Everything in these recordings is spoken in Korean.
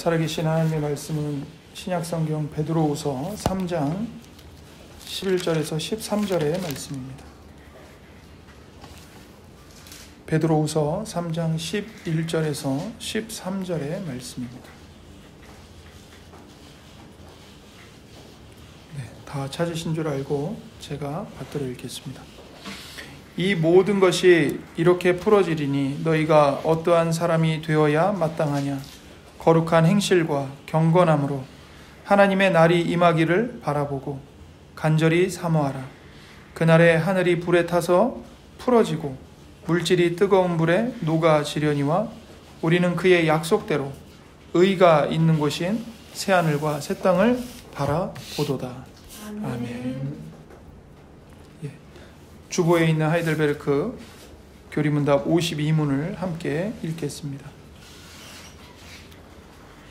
살아계신 하나님의 말씀은 신약성경 베드로후서 3장 11절에서 13절의 말씀입니다. 베드로후서 3장 11절에서 13절의 말씀입니다. 다 찾으신 줄 알고 제가 받들어 읽겠습니다. 이 모든 것이 이렇게 풀어지리니 너희가 어떠한 사람이 되어야 마땅하냐? 거룩한 행실과 경건함으로 하나님의 날이 임하기를 바라보고 간절히 사모하라. 그날에 하늘이 불에 타서 풀어지고 물질이 뜨거운 불에 녹아지려니와 우리는 그의 약속대로 의가 있는 곳인 새하늘과 새 땅을 바라보도다. 아멘. 주보에 있는 하이델베르크 교리문답 52문을 함께 읽겠습니다.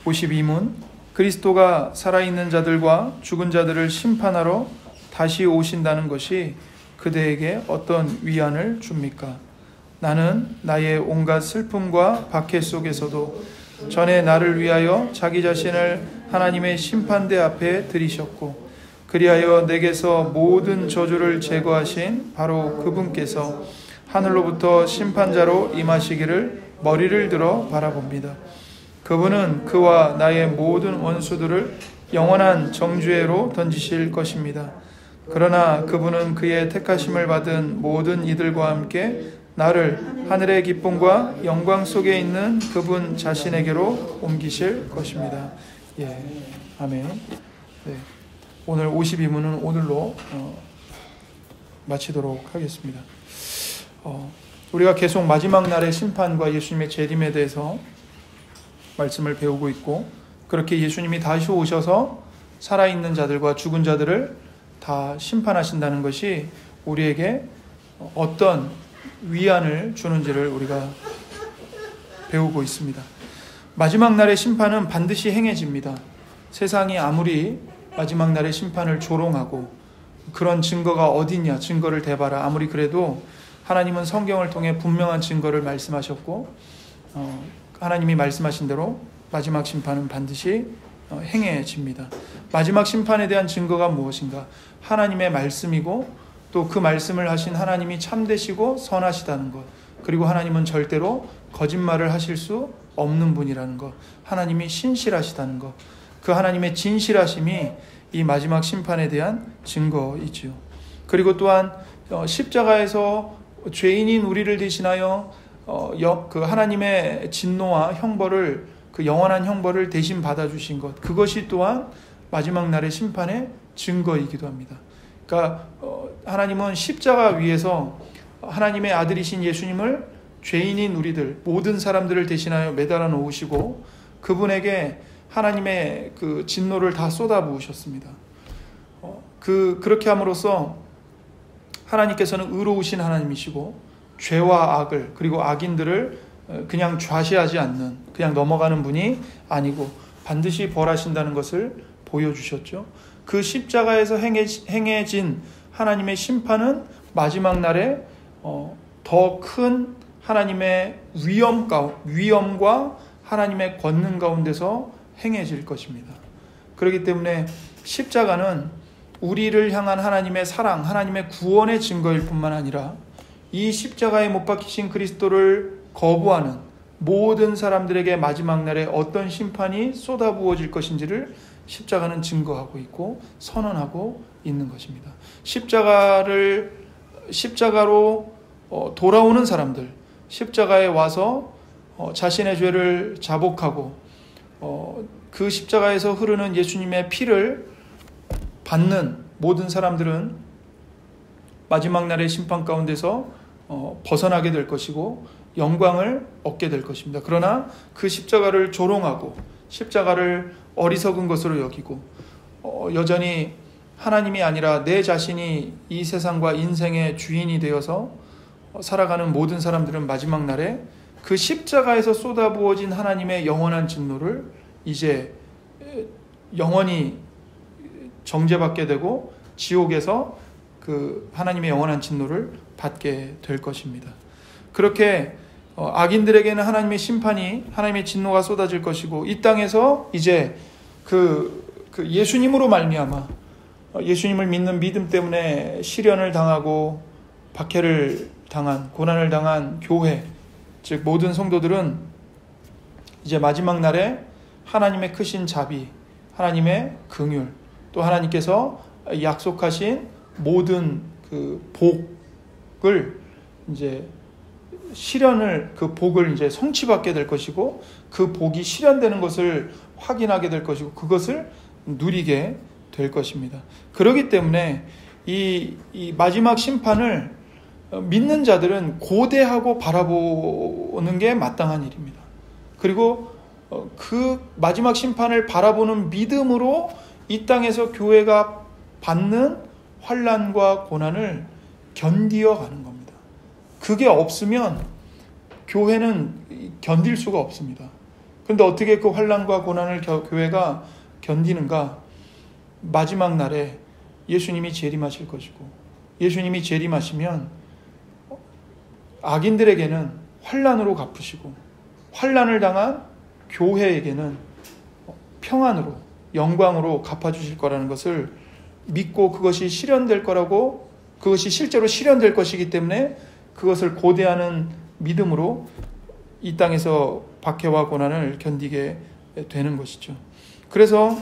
52문. 그리스도가 살아있는 자들과 죽은 자들을 심판하러 다시 오신다는 것이 그대에게 어떤 위안을 줍니까? 나는 나의 온갖 슬픔과 박해 속에서도 전에 나를 위하여 자기 자신을 하나님의 심판대 앞에 들이셨고 그리하여 내게서 모든 저주를 제거하신 바로 그분께서 하늘로부터 심판자로 임하시기를 머리를 들어 바라봅니다. 그분은 그와 나의 모든 원수들을 영원한 정죄로 던지실 것입니다. 그러나 그분은 그의 택하심을 받은 모든 이들과 함께 나를 하늘의 기쁨과 영광 속에 있는 그분 자신에게로 옮기실 것입니다. 아멘. 오늘 52문은 오늘로 마치도록 하겠습니다. 우리가 계속 마지막 날의 심판과 예수님의 재림에 대해서 말씀을 배우고 있고, 그렇게 예수님이 다시 오셔서 살아있는 자들과 죽은 자들을 다 심판하신다는 것이 우리에게 어떤 위안을 주는지를 우리가 배우고 있습니다. 마지막 날의 심판은 반드시 행해집니다. 세상이 아무리 마지막 날의 심판을 조롱하고 그런 증거가 어디냐, 증거를 대봐라, 아무리 그래도 하나님은 성경을 통해 분명한 증거를 말씀하셨고 하나님이 말씀하신 대로 마지막 심판은 반드시 행해집니다. 마지막 심판에 대한 증거가 무엇인가? 하나님의 말씀이고 또 그 말씀을 하신 하나님이 참되시고 선하시다는 것, 그리고 하나님은 절대로 거짓말을 하실 수 없는 분이라는 것, 하나님이 신실하시다는 것, 그 하나님의 진실하심이 이 마지막 심판에 대한 증거이지요. 그리고 또한 십자가에서 죄인인 우리를 대신하여 그 하나님의 진노와 형벌을, 그 영원한 형벌을 대신 받아주신 것, 그것이 또한 마지막 날의 심판의 증거이기도 합니다. 그러니까 하나님은 십자가 위에서 하나님의 아들이신 예수님을 죄인인 우리들, 모든 사람들을 대신하여 매달아 놓으시고 그분에게 하나님의 그 진노를 다 쏟아부으셨습니다. 그렇게 함으로써 하나님께서는 의로우신 하나님이시고 죄와 악을, 그리고 악인들을 그냥 좌시하지 않는, 그냥 넘어가는 분이 아니고 반드시 벌하신다는 것을 보여주셨죠. 그 십자가에서 행해진 하나님의 심판은 마지막 날에 더 큰 하나님의 위엄과 하나님의 권능 가운데서 행해질 것입니다. 그렇기 때문에 십자가는 우리를 향한 하나님의 사랑, 하나님의 구원의 증거일 뿐만 아니라 이 십자가에 못 박히신 그리스도를 거부하는 모든 사람들에게 마지막 날에 어떤 심판이 쏟아부어질 것인지를 십자가는 증거하고 있고 선언하고 있는 것입니다. 십자가로 돌아오는 사람들, 십자가에 와서 자신의 죄를 자복하고 그 십자가에서 흐르는 예수님의 피를 받는 모든 사람들은 마지막 날의 심판 가운데서 벗어나게 될 것이고 영광을 얻게 될 것입니다. 그러나 그 십자가를 조롱하고 십자가를 어리석은 것으로 여기고 여전히 하나님이 아니라 내 자신이 이 세상과 인생의 주인이 되어서 살아가는 모든 사람들은 마지막 날에 그 십자가에서 쏟아부어진 하나님의 영원한 진노를 이제 영원히 정죄받게 되고 지옥에서 그 하나님의 영원한 진노를 받게 될 것입니다. 그렇게 악인들에게는 하나님의 심판이, 하나님의 진노가 쏟아질 것이고, 이 땅에서 이제 그 예수님으로 말미암아, 예수님을 믿는 믿음 때문에 시련을 당하고 박해를 당한, 고난을 당한 교회, 즉 모든 성도들은 이제 마지막 날에 하나님의 크신 자비, 하나님의 긍휼, 또 하나님께서 약속하신 모든 그 복을 이제 실현을, 그 복을 이제 성취받게 될 것이고, 그 복이 실현되는 것을 확인하게 될 것이고, 그것을 누리게 될 것입니다. 그렇기 때문에 이 마지막 심판을 믿는 자들은 고대하고 바라보는 게 마땅한 일입니다. 그리고 그 마지막 심판을 바라보는 믿음으로 이 땅에서 교회가 받는 환난과 고난을 견디어 가는 겁니다. 그게 없으면 교회는 견딜 수가 없습니다. 그런데 어떻게 그 환난과 고난을 교회가 견디는가? 마지막 날에 예수님이 재림하실 것이고, 예수님이 재림하시면 악인들에게는 환난으로 갚으시고, 환난을 당한 교회에게는 평안으로, 영광으로 갚아주실 거라는 것을 믿고, 그것이 실현될 거라고, 그것이 실제로 실현될 것이기 때문에 그것을 고대하는 믿음으로 이 땅에서 박해와 고난을 견디게 되는 것이죠. 그래서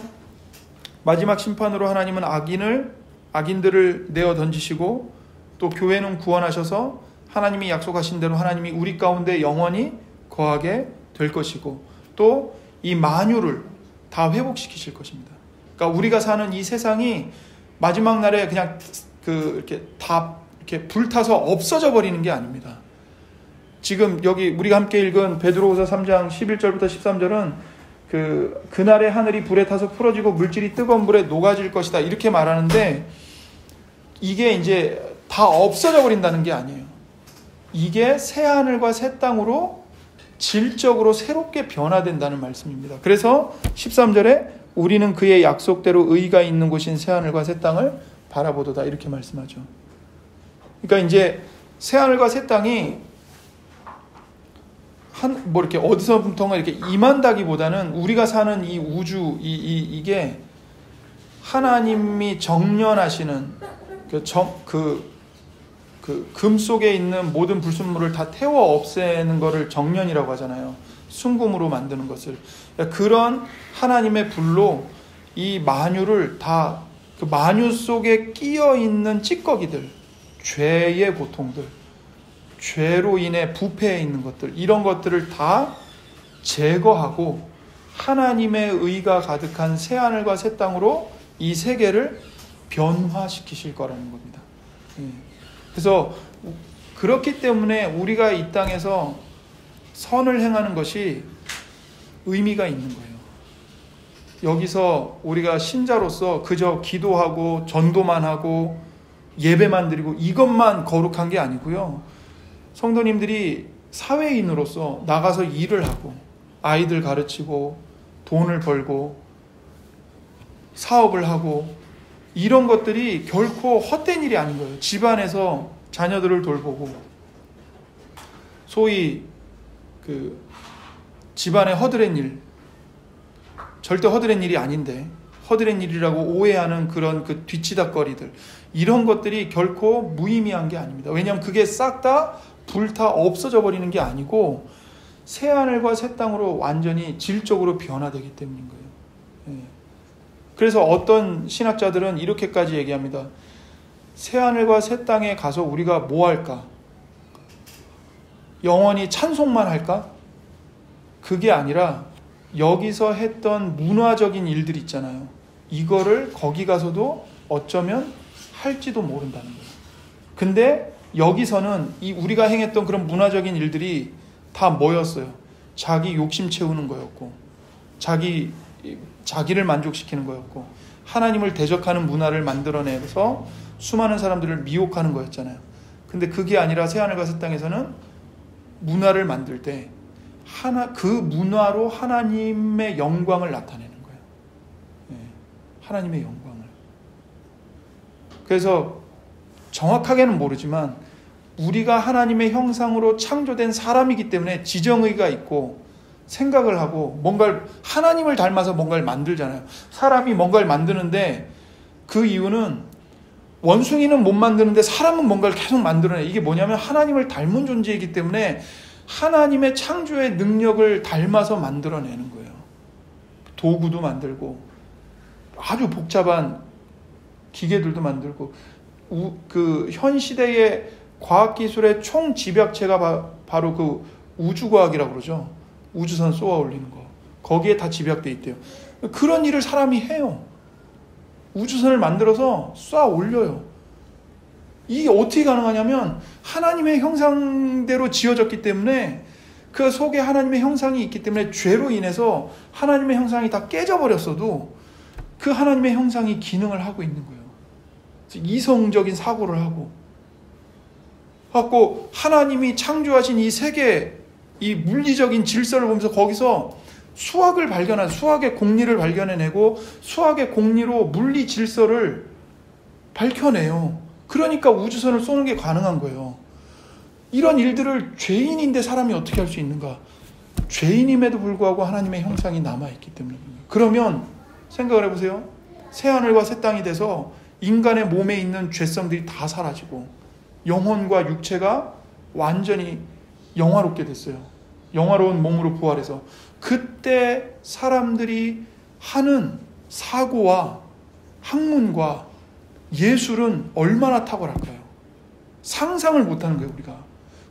마지막 심판으로 하나님은 악인들을 내어 던지시고, 또 교회는 구원하셔서 하나님이 약속하신 대로 하나님이 우리 가운데 영원히 거하게 될 것이고, 또 이 만유를 다 회복시키실 것입니다. 그러니까 우리가 사는 이 세상이 마지막 날에 그냥 이렇게 다 이렇게 불타서 없어져 버리는 게 아닙니다. 지금 여기 우리가 함께 읽은 베드로후서 3장 11절부터 13절은 그날의 하늘이 불에 타서 풀어지고 물질이 뜨거운 불에 녹아질 것이다, 이렇게 말하는데, 이게 이제 다 없어져 버린다는 게 아니에요. 이게 새 하늘과 새 땅으로 질적으로 새롭게 변화된다는 말씀입니다. 그래서 13절에 우리는 그의 약속대로 의가 있는 곳인 새 하늘과 새 땅을 바라보도다, 이렇게 말씀하죠. 그러니까 이제 새 하늘과 새 땅이 이렇게 어디서부터 이렇게 임한다기보다는 우리가 사는 이 우주, 이게 하나님이 정련하시는 금 속에 있는 모든 불순물을 다 태워 없애는 것을 정련이라고 하잖아요. 순금으로 만드는 것을. 그런 하나님의 불로 이 만유를 다, 그 만유 속에 끼어 있는 찌꺼기들, 죄의 고통들, 죄로 인해 부패해 있는 것들, 이런 것들을 다 제거하고 하나님의 의가 가득한 새 하늘과 새 땅으로 이 세계를 변화시키실 거라는 겁니다. 그래서 그렇기 때문에 우리가 이 땅에서 선을 행하는 것이 의미가 있는 거예요. 여기서 우리가 신자로서 그저 기도하고 전도만 하고 예배만 드리고 이것만 거룩한 게 아니고요. 성도님들이 사회인으로서 나가서 일을 하고 아이들 가르치고 돈을 벌고 사업을 하고, 이런 것들이 결코 헛된 일이 아닌 거예요. 집안에서 자녀들을 돌보고, 소위 집안의 허드렛 일, 절대 허드렛 일이 아닌데 허드렛 일이라고 오해하는 그런 뒤치다거리들, 이런 것들이 결코 무의미한 게 아닙니다. 왜냐하면 그게 싹 다 불타 없어져 버리는 게 아니고 새 하늘과 새 땅으로 완전히 질적으로 변화되기 때문인 거예요. 그래서 어떤 신학자들은 이렇게까지 얘기합니다. 새 하늘과 새 땅에 가서 우리가 뭐 할까? 영원히 찬송만 할까? 그게 아니라 여기서 했던 문화적인 일들 있잖아요. 이거를 거기 가서도 어쩌면 할지도 모른다는 거예요. 근데 여기서는 우리가 행했던 그런 문화적인 일들이 다 뭐였어요? 자기 욕심 채우는 거였고, 자기를 만족시키는 거였고, 하나님을 대적하는 문화를 만들어내서 수많은 사람들을 미혹하는 거였잖아요. 근데 그게 아니라 새하늘과 새 땅에서는 문화를 만들 때 그 문화로 하나님의 영광을 나타내는 거예요. 하나님의 영광을. 그래서 정확하게는 모르지만 우리가 하나님의 형상으로 창조된 사람이기 때문에 지정의가 있고 생각을 하고 뭔가를 하나님을 닮아서 뭔가를 만들잖아요. 사람이 뭔가를 만드는데 그 이유는 원숭이는 못 만드는데 사람은 뭔가를 계속 만들어내. 이게 뭐냐면 하나님을 닮은 존재이기 때문에 하나님의 창조의 능력을 닮아서 만들어내는 거예요. 도구도 만들고 아주 복잡한 기계들도 만들고 그 현 시대의 과학기술의 총집약체가 바로 그 우주과학이라고 그러죠. 우주선 쏘아 올리는 거. 거기에 다 집약돼 있대요. 그런 일을 사람이 해요. 우주선을 만들어서 쏴 올려요. 이게 어떻게 가능하냐면 하나님의 형상대로 지어졌기 때문에 그 속에 하나님의 형상이 있기 때문에 죄로 인해서 하나님의 형상이 다 깨져버렸어도 그 하나님의 형상이 기능을 하고 있는 거예요. 이성적인 사고를 하고 하나님이 창조하신 이 세계, 이 물리적인 질서를 보면서 거기서 수학을 발견한, 수학의 공리를 발견해내고 수학의 공리로 물리 질서를 밝혀내요. 그러니까 우주선을 쏘는 게 가능한 거예요. 이런 일들을 죄인인데 사람이 어떻게 할 수 있는가? 죄인임에도 불구하고 하나님의 형상이 남아있기 때문입니다. 그러면 생각을 해보세요. 새하늘과 새 땅이 돼서 인간의 몸에 있는 죄성들이 다 사라지고 영혼과 육체가 완전히 영화롭게 됐어요. 영화로운 몸으로 부활해서 그때 사람들이 하는 사고와 학문과 예술은 얼마나 탁월할까요? 상상을 못하는 거예요, 우리가.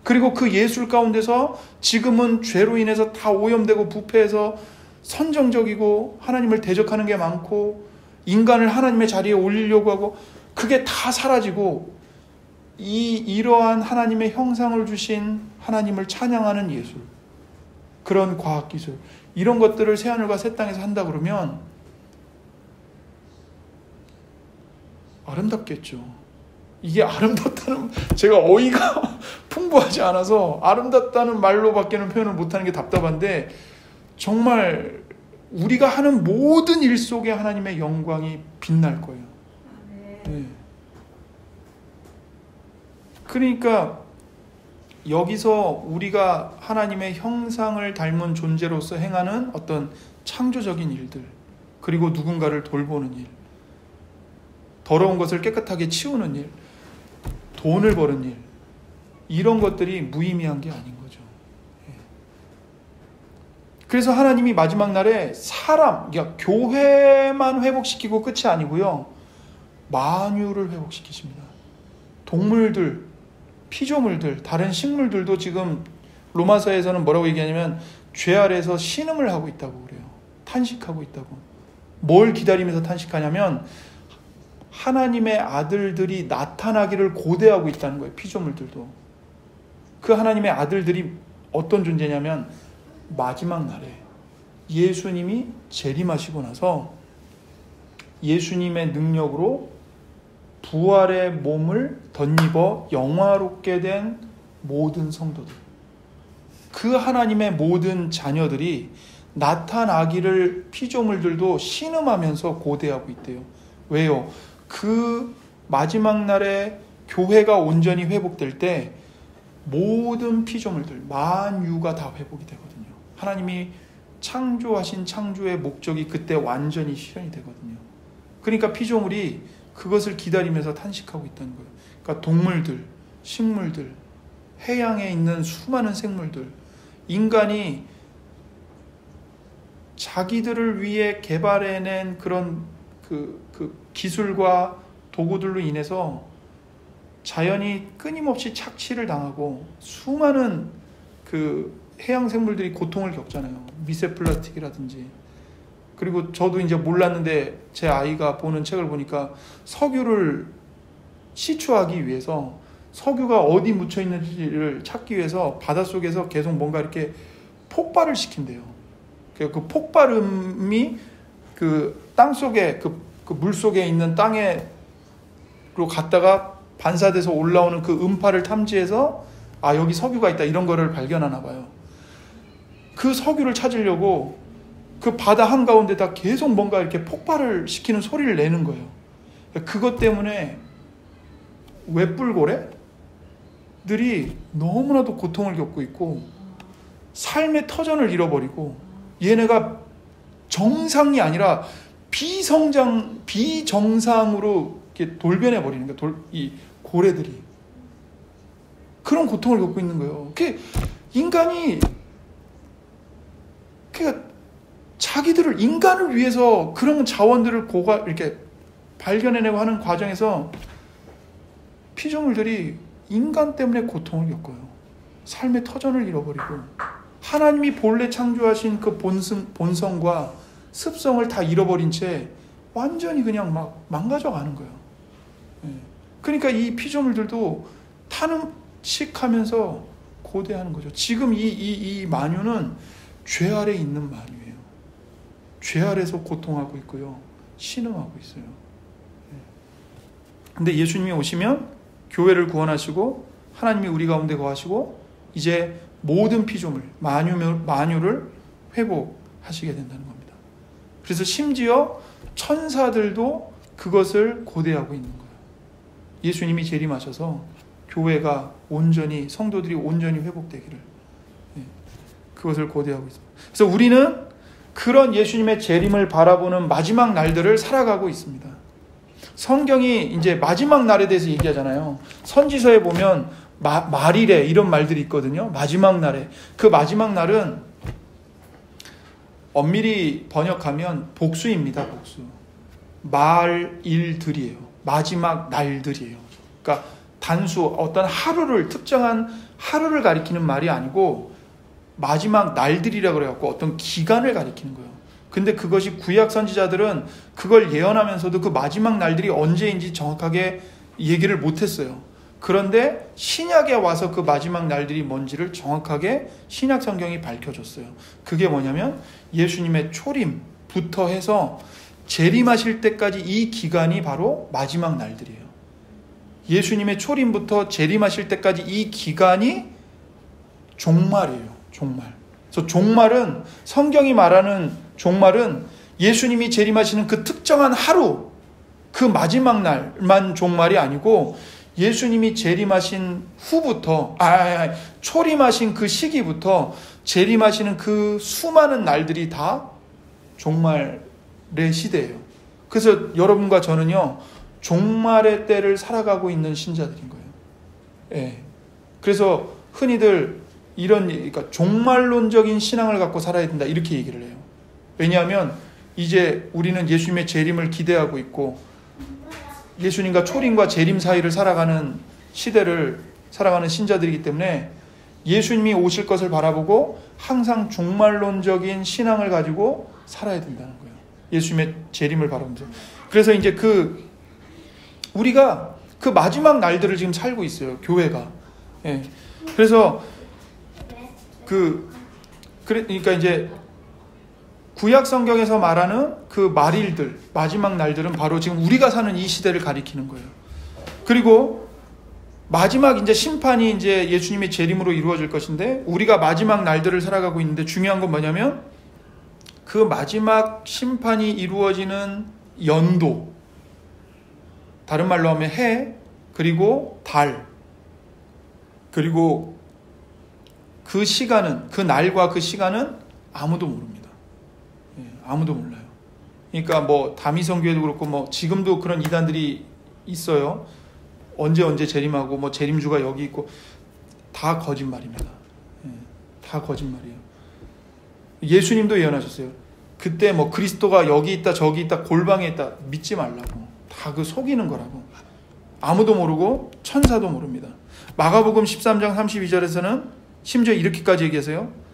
그리고 그 예술 가운데서 지금은 죄로 인해서 다 오염되고 부패해서 선정적이고 하나님을 대적하는 게 많고 인간을 하나님의 자리에 올리려고 하고 그게 다 사라지고 이러한 하나님의 형상을 주신 하나님을 찬양하는 예술, 그런 과학기술, 이런 것들을 새하늘과 새 땅에서 한다 그러면 아름답겠죠. 이게 아름답다는, 제가 어이가 풍부하지 않아서 아름답다는 말로밖에는 표현을 못하는 게 답답한데 정말 우리가 하는 모든 일 속에 하나님의 영광이 빛날 거예요. 네. 그러니까 여기서 우리가 하나님의 형상을 닮은 존재로서 행하는 어떤 창조적인 일들, 그리고 누군가를 돌보는 일, 더러운 것을 깨끗하게 치우는 일, 돈을 버는 일, 이런 것들이 무의미한 게 아닌 거죠. 그래서 하나님이 마지막 날에 사람, 그러니까 교회만 회복시키고 끝이 아니고요, 만유를 회복시키십니다. 동물들, 피조물들, 다른 식물들도 지금 로마서에서는 뭐라고 얘기하냐면 죄 아래에서 신음을 하고 있다고 그래요. 탄식하고 있다고. 뭘 기다리면서 탄식하냐면 하나님의 아들들이 나타나기를 고대하고 있다는 거예요. 피조물들도. 그 하나님의 아들들이 어떤 존재냐면 마지막 날에 예수님이 재림하시고 나서 예수님의 능력으로 부활의 몸을 덧입어 영화롭게 된 모든 성도들, 그 하나님의 모든 자녀들이 나타나기를 피조물들도 신음하면서 고대하고 있대요. 왜요? 그 마지막 날에 교회가 온전히 회복될 때 모든 피조물들, 만유가 다 회복이 되거든요. 하나님이 창조하신 창조의 목적이 그때 완전히 실현이 되거든요. 그러니까 피조물이 그것을 기다리면서 탄식하고 있다는 거예요. 그러니까 동물들, 식물들, 해양에 있는 수많은 생물들, 인간이 자기들을 위해 개발해낸 그런 그 기술과 도구들로 인해서 자연이 끊임없이 착취를 당하고 수많은 그 해양 생물들이 고통을 겪잖아요. 미세 플라스틱이라든지. 그리고 저도 이제 몰랐는데 제 아이가 보는 책을 보니까 석유를 시추하기 위해서 석유가 어디 묻혀 있는지를 찾기 위해서 바닷속에서 계속 뭔가 이렇게 폭발을 시킨대요. 그 폭발음이 그 땅속에 그 물속에 있는 땅에로 갔다가 반사돼서 올라오는 그 음파를 탐지해서 아, 여기 석유가 있다, 이런 거를 발견하나 봐요. 그 석유를 찾으려고 그 바다 한가운데다 계속 뭔가 이렇게 폭발을 시키는 소리를 내는 거예요. 그것 때문에 웹불고래? 너무나도 고통을 겪고 있고 삶의 터전을 잃어버리고 얘네가 정상이 아니라 비정상으로 이렇게 돌변해 버리는 거예요. 이 고래들이 그런 고통을 겪고 있는 거예요. 인간이 자기들을 인간을 위해서 그런 자원들을 이렇게 발견해내고 하는 과정에서 피조물들이 인간 때문에 고통을 겪어요. 삶의 터전을 잃어버리고 하나님이 본래 창조하신 그 본성과 습성을 다 잃어버린 채 완전히 그냥 막 망가져가는 거예요. 그러니까 이 피조물들도 탄식하면서 고대하는 거죠. 지금 이 마녀는 죄 아래 있는 마녀예요. 죄 아래서 고통하고 있고요. 신음하고 있어요. 근데 예수님이 오시면 교회를 구원하시고 하나님이 우리 가운데 거하시고 이제 모든 피조물, 만유를 회복하시게 된다는 겁니다. 그래서 심지어 천사들도 그것을 고대하고 있는 거예요. 예수님이 재림하셔서 교회가 온전히, 성도들이 온전히 회복되기를, 그것을 고대하고 있습니다. 그래서 우리는 그런 예수님의 재림을 바라보는 마지막 날들을 살아가고 있습니다. 성경이 이제 마지막 날에 대해서 얘기하잖아요. 선지서에 보면 말일에 이런 말들이 있거든요. 마지막 날에. 그 마지막 날은 엄밀히 번역하면 복수입니다. 복수. 말일들이에요. 마지막 날들이에요. 그러니까 단수 어떤 특정한 하루를 가리키는 말이 아니고 마지막 날들이라고 그래갖고 어떤 기간을 가리키는 거예요. 근데 그것이 구약 선지자들은 그걸 예언하면서도 그 마지막 날들이 언제인지 정확하게 얘기를 못했어요. 그런데 신약에 와서 그 마지막 날들이 뭔지를 정확하게 신약 성경이 밝혀줬어요. 그게 뭐냐면 예수님의 초림부터 해서 재림하실 때까지 이 기간이 바로 마지막 날들이에요. 예수님의 초림부터 재림하실 때까지 이 기간이 종말이에요. 종말. 그래서 종말은, 성경이 말하는 종말은 예수님이 재림하시는 그 특정한 하루, 그 마지막 날만 종말이 아니고 예수님이 재림하신 후부터, 초림하신 그 시기부터 재림하시는 그 수많은 날들이 다 종말의 시대예요. 그래서 여러분과 저는요, 종말의 때를 살아가고 있는 신자들인 거예요. 예. 그래서 흔히들 그러니까 종말론적인 신앙을 갖고 살아야 된다, 이렇게 얘기를 해요. 왜냐하면 이제 우리는 예수님의 재림을 기대하고 있고 예수님과 초림과 재림 사이를 살아가는 시대를 살아가는 신자들이기 때문에 예수님이 오실 것을 바라보고 항상 종말론적인 신앙을 가지고 살아야 된다는 거예요. 예수님의 재림을 바라보면서. 그래서 이제 우리가 그 마지막 날들을 지금 살고 있어요. 교회가. 예. 그래서 그러니까 이제 구약 성경에서 말하는 그 말일들, 마지막 날들은 바로 지금 우리가 사는 이 시대를 가리키는 거예요. 그리고 마지막 이제 심판이 이제 예수님의 재림으로 이루어질 것인데 우리가 마지막 날들을 살아가고 있는데 중요한 건 뭐냐면 그 마지막 심판이 이루어지는 연도, 다른 말로 하면 해, 그리고 달, 그리고 그 시간은, 그 날과 그 시간은 아무도 모릅니다. 아무도 몰라요. 그러니까 뭐 다미성교회도 그렇고 뭐 지금도 그런 이단들이 있어요. 언제 재림하고 뭐 재림주가 여기 있고 다 거짓말입니다. 다 거짓말이에요. 예수님도 예언하셨어요. 그때 뭐 그리스도가 여기 있다 저기 있다 골방에 있다 믿지 말라고. 다 그 속이는 거라고. 아무도 모르고 천사도 모릅니다. 마가복음 13장 32절에서는 심지어 이렇게까지 얘기하세요.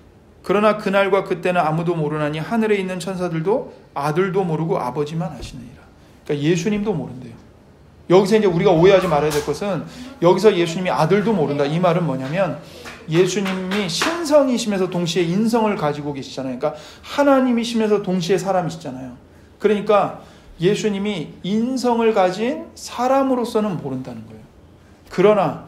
그러나 그날과 그때는 아무도 모르나니 하늘에 있는 천사들도 아들도 모르고 아버지만 아시느니라. 그러니까 예수님도 모른대요. 여기서 이제 우리가 오해하지 말아야 될 것은 여기서 예수님이 아들도 모른다. 이 말은 뭐냐면 예수님이 신성이시면서 동시에 인성을 가지고 계시잖아요. 그러니까 하나님이시면서 동시에 사람이시잖아요. 그러니까 예수님이 인성을 가진 사람으로서는 모른다는 거예요. 그러나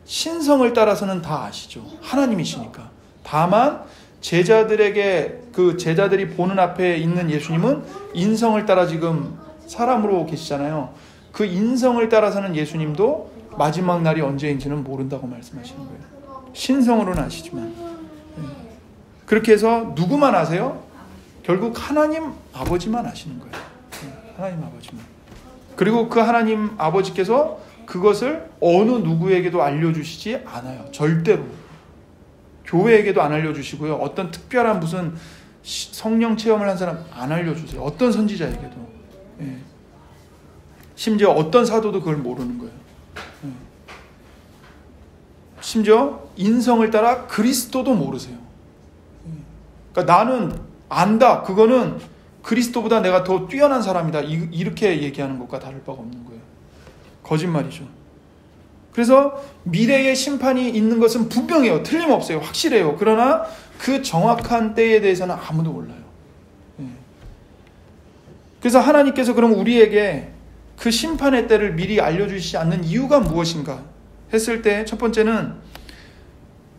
신성을 따라서는 다 아시죠. 하나님이시니까. 다만 제자들에게 그 제자들이 보는 앞에 있는 예수님은 인성을 따라 지금 사람으로 계시잖아요. 그 인성을 따라서는 예수님도 마지막 날이 언제인지는 모른다고 말씀하시는 거예요. 신성으로는 아시지만. 그렇게 해서 누구만 아세요? 결국 하나님 아버지만 아시는 거예요. 하나님 아버지만. 그리고 그 하나님 아버지께서 그것을 어느 누구에게도 알려주시지 않아요. 절대로. 교회에게도 안 알려주시고요. 어떤 특별한 무슨 성령 체험을 한 사람 안 알려주세요. 어떤 선지자에게도. 심지어 어떤 사도도 그걸 모르는 거예요. 심지어 인성을 따라 그리스도도 모르세요. 그러니까 나는 안다. 그거는 그리스도보다 내가 더 뛰어난 사람이다. 이렇게 얘기하는 것과 다를 바가 없는 거예요. 거짓말이죠. 그래서 미래의 심판이 있는 것은 분명해요. 틀림없어요. 확실해요. 그러나 그 정확한 때에 대해서는 아무도 몰라요. 그래서 하나님께서 그럼 우리에게 그 심판의 때를 미리 알려주시지 않는 이유가 무엇인가 했을 때 첫 번째는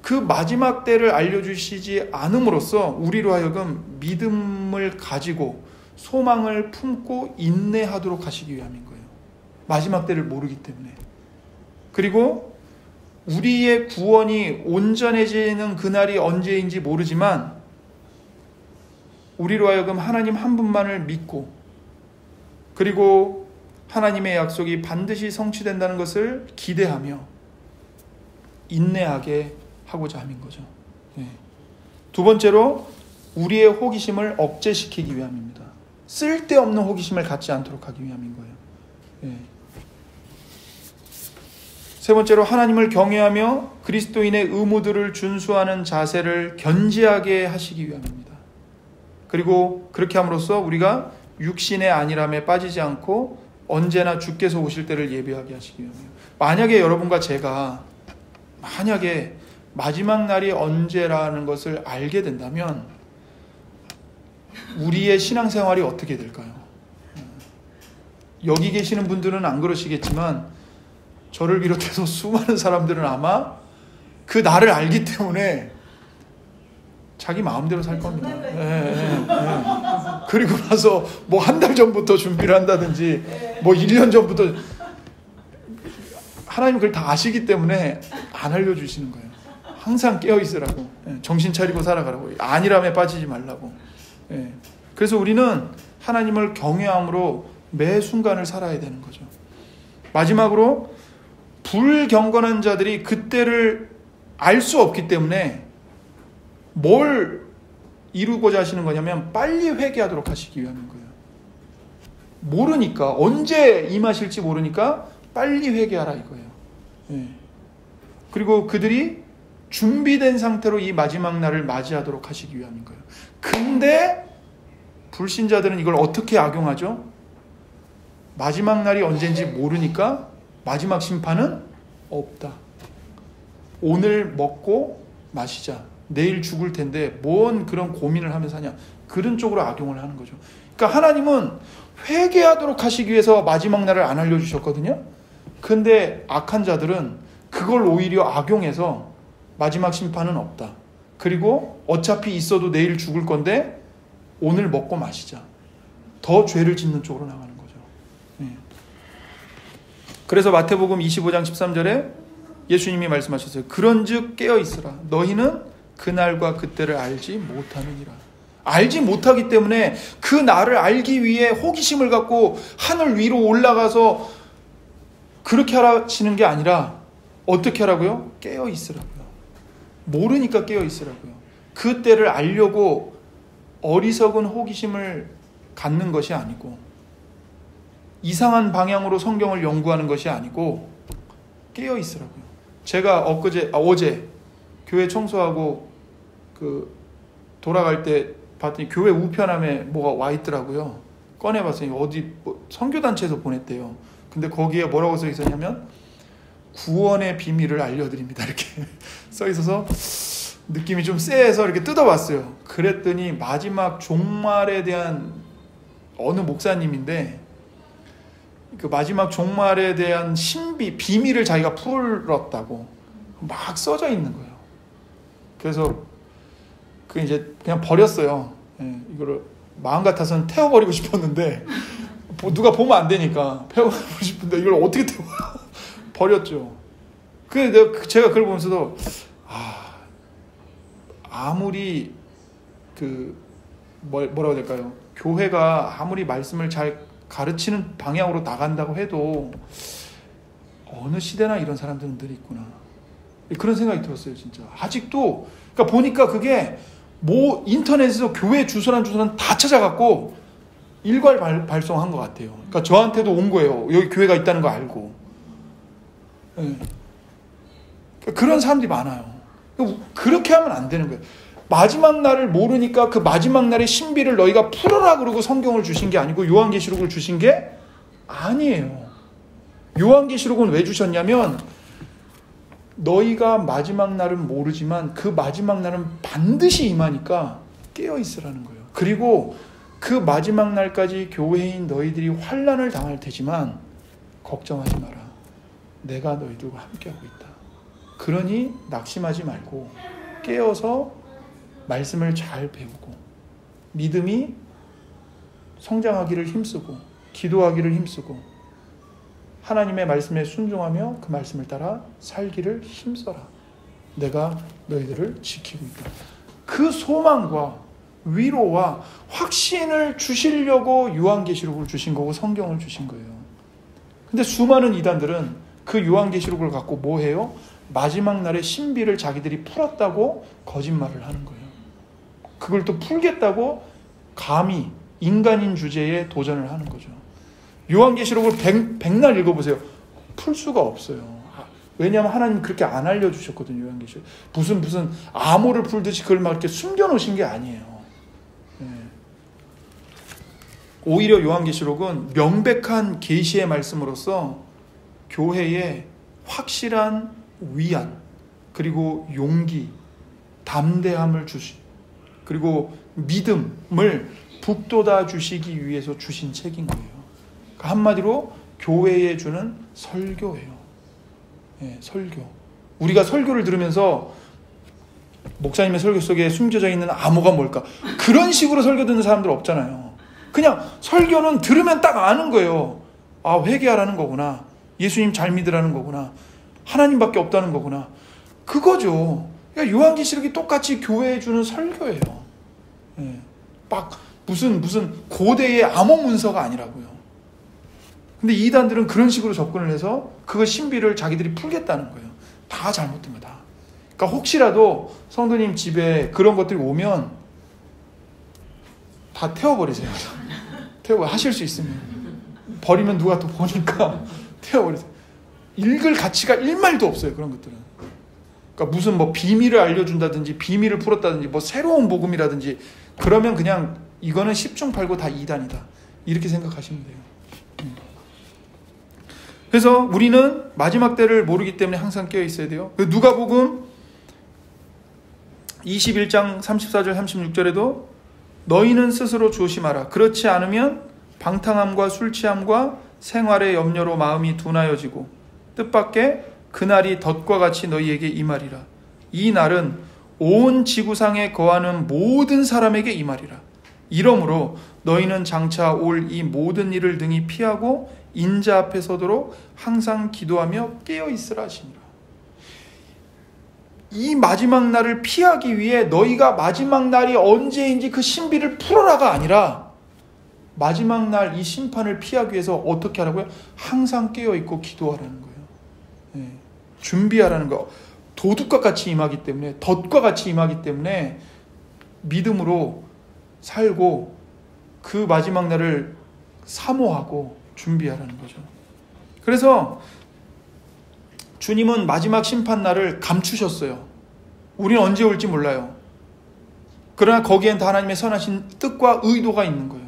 그 마지막 때를 알려주시지 않음으로써 우리로 하여금 믿음을 가지고 소망을 품고 인내하도록 하시기 위함인 거예요. 마지막 때를 모르기 때문에. 그리고 우리의 구원이 온전해지는 그날이 언제인지 모르지만 우리로 하여금 하나님 한 분만을 믿고 그리고 하나님의 약속이 반드시 성취된다는 것을 기대하며 인내하게 하고자 함인 거죠. 두 번째로 우리의 호기심을 억제시키기 위함입니다. 쓸데없는 호기심을 갖지 않도록 하기 위함인 거예요. 세 번째로 하나님을 경외하며 그리스도인의 의무들을 준수하는 자세를 견지하게 하시기 위함입니다. 그리고 그렇게 함으로써 우리가 육신의 안일함에 빠지지 않고 언제나 주께서 오실 때를 예비하게 하시기 위함이에요. 만약에 여러분과 제가 만약에 마지막 날이 언제라는 것을 알게 된다면 우리의 신앙생활이 어떻게 될까요? 여기 계시는 분들은 안 그러시겠지만 저를 비롯해서 수많은 사람들은 아마 그 날을 알기 때문에 자기 마음대로 살 겁니다. 그리고 나서 뭐 한 달 전부터 준비를 한다든지 뭐 1년 전부터 하나님 그걸 다 아시기 때문에 안 알려주시는 거예요. 항상 깨어있으라고. 정신 차리고 살아가라고. 안일함에 빠지지 말라고. 그래서 우리는 하나님을 경외함으로 매 순간을 살아야 되는 거죠. 마지막으로 불경건한 자들이 그때를 알 수 없기 때문에 뭘 이루고자 하시는 거냐면 빨리 회개하도록 하시기 위함인 거예요. 모르니까 언제 임하실지 모르니까 빨리 회개하라 이거예요. 그리고 그들이 준비된 상태로 이 마지막 날을 맞이하도록 하시기 위함인 거예요. 근데 불신자들은 이걸 어떻게 악용하죠? 마지막 날이 언제인지 모르니까 마지막 심판은 없다. 오늘 먹고 마시자. 내일 죽을 텐데 뭔 그런 고민을 하면서 하냐. 그런 쪽으로 악용을 하는 거죠. 그러니까 하나님은 회개하도록 하시기 위해서 마지막 날을 안 알려주셨거든요. 근데 악한 자들은 그걸 오히려 악용해서 마지막 심판은 없다. 그리고 어차피 있어도 내일 죽을 건데 오늘 먹고 마시자. 더 죄를 짓는 쪽으로 나가는 거죠. 그래서 마태복음 25장 13절에 예수님이 말씀하셨어요. 그런즉 깨어있으라. 너희는 그날과 그때를 알지 못하느니라. 알지 못하기 때문에 그 날을 알기 위해 호기심을 갖고 하늘 위로 올라가서 그렇게 하시는 게 아니라 어떻게 하라고요? 깨어있으라고요. 모르니까 깨어있으라고요. 그 때를 알려고 어리석은 호기심을 갖는 것이 아니고 이상한 방향으로 성경을 연구하는 것이 아니고 깨어있으라고요. 제가 어제 교회 청소하고 돌아갈 때 봤더니 교회 우편함에 뭐가 와 있더라고요. 꺼내봤더니 어디 선교단체에서 보냈대요. 근데 거기에 뭐라고 써 있었냐면 구원의 비밀을 알려드립니다. 이렇게 써 있어서 느낌이 좀 쎄해서 이렇게 뜯어봤어요. 그랬더니 마지막 종말에 대한 어느 목사님인데 그 마지막 종말에 대한 비밀을 자기가 풀었다고 막 써져 있는 거예요. 그래서 그 이제 그냥 버렸어요. 이거를 마음 같아서는 태워버리고 싶었는데 누가 보면 안 되니까 태워버리고 싶은데 이걸 어떻게 태워요? 버렸죠. 제가 그걸 보면서도 아무리 뭐라고 해야 될까요? 교회가 아무리 말씀을 잘 가르치는 방향으로 나간다고 해도 어느 시대나 이런 사람들은 늘 있구나. 그런 생각이 들었어요, 진짜. 아직도. 그러니까 보니까 그게 인터넷에서 교회 주소란 다 찾아갖고 일괄 발송한 것 같아요. 그러니까 저한테도 온 거예요. 여기 교회가 있다는 거 알고. 네. 그런 사람들이 많아요. 그렇게 하면 안 되는 거예요. 마지막 날을 모르니까 그 마지막 날의 신비를 너희가 풀어라 그러고 성경을 주신 게 아니고 요한계시록을 주신 게 아니에요. 요한계시록은 왜 주셨냐면 너희가 마지막 날은 모르지만 그 마지막 날은 반드시 임하니까 깨어있으라는 거예요. 그리고 그 마지막 날까지 교회인 너희들이 환난을 당할 테지만 걱정하지 마라. 내가 너희들과 함께하고 있다. 그러니 낙심하지 말고 깨어서 말씀을 잘 배우고 믿음이 성장하기를 힘쓰고 기도하기를 힘쓰고 하나님의 말씀에 순종하며 그 말씀을 따라 살기를 힘써라. 내가 너희들을 지키고 있다. 그 소망과 위로와 확신을 주시려고 요한계시록을 주신 거고 성경을 주신 거예요. 근데 수많은 이단들은 그 요한계시록을 갖고 뭐 해요? 마지막 날의 신비를 자기들이 풀었다고 거짓말을 하는 거예요. 그걸 또 풀겠다고 감히 인간인 주제에 도전을 하는 거죠. 요한계시록을 100날 읽어보세요. 풀 수가 없어요. 왜냐하면 하나님 그렇게 안 알려주셨거든요. 요한계시록. 무슨 암호를 풀듯이 그걸 막 이렇게 숨겨놓으신 게 아니에요. 네. 오히려 요한계시록은 명백한 계시의 말씀으로서 교회에 확실한 위안, 그리고 용기, 담대함을 그리고 믿음을 북돋아 주시기 위해서 주신 책인 거예요. 그러니까 한마디로 교회에 주는 설교예요. 네, 설교. 우리가 설교를 들으면서 목사님의 설교 속에 숨겨져 있는 암호가 뭘까? 그런 식으로 설교 듣는 사람들 없잖아요. 그냥 설교는 들으면 딱 아는 거예요. 회개하라는 거구나. 예수님 잘 믿으라는 거구나. 하나님밖에 없다는 거구나. 그거죠. 그러니까 요한계시록이 똑같이 교회에 주는 설교예요. 네. 막 무슨 고대의 암호 문서가 아니라고요. 근데 이단들은 그런 식으로 접근을 해서 그 신비를 자기들이 풀겠다는 거예요. 다 잘못된 거다. 그러니까 혹시라도 성도님 집에 그런 것들이 오면 다 태워버리세요. 하실 수 있으면. 버리면 누가 또 보니까 태워버리세요. 읽을 가치가 1마일도 없어요. 그런 것들은. 그러니까 무슨 비밀을 알려준다든지 비밀을 풀었다든지 새로운 복음이라든지 그러면 그냥 이거는 10중 8구 다 이단이다. 이렇게 생각하시면 돼요. 그래서 우리는 마지막 때를 모르기 때문에 항상 깨어 있어야 돼요. 누가복음 21장 34절 36절에도 너희는 스스로 조심하라. 그렇지 않으면 방탕함과 술취함과 생활의 염려로 마음이 둔하여지고 뜻밖의 그날이 덫과 같이 너희에게 임하리라. 이 날은 온 지구상에 거하는 모든 사람에게 임하리라. 이러므로 너희는 장차 올 이 모든 일을 능히 피하고 인자 앞에 서도록 항상 기도하며 깨어있으라 하시니라. 이 마지막 날을 피하기 위해 너희가 마지막 날이 언제인지 그 신비를 풀어라가 아니라 마지막 날 이 심판을 피하기 위해서 어떻게 하라고요? 항상 깨어있고 기도하라는 거예요. 네. 준비하라는 거. 도둑과 같이 임하기 때문에, 덫과 같이 임하기 때문에 믿음으로 살고 그 마지막 날을 사모하고 준비하라는 거죠. 그래서 주님은 마지막 심판 날을 감추셨어요. 우리는 언제 올지 몰라요. 그러나 거기엔 다 하나님의 선하신 뜻과 의도가 있는 거예요.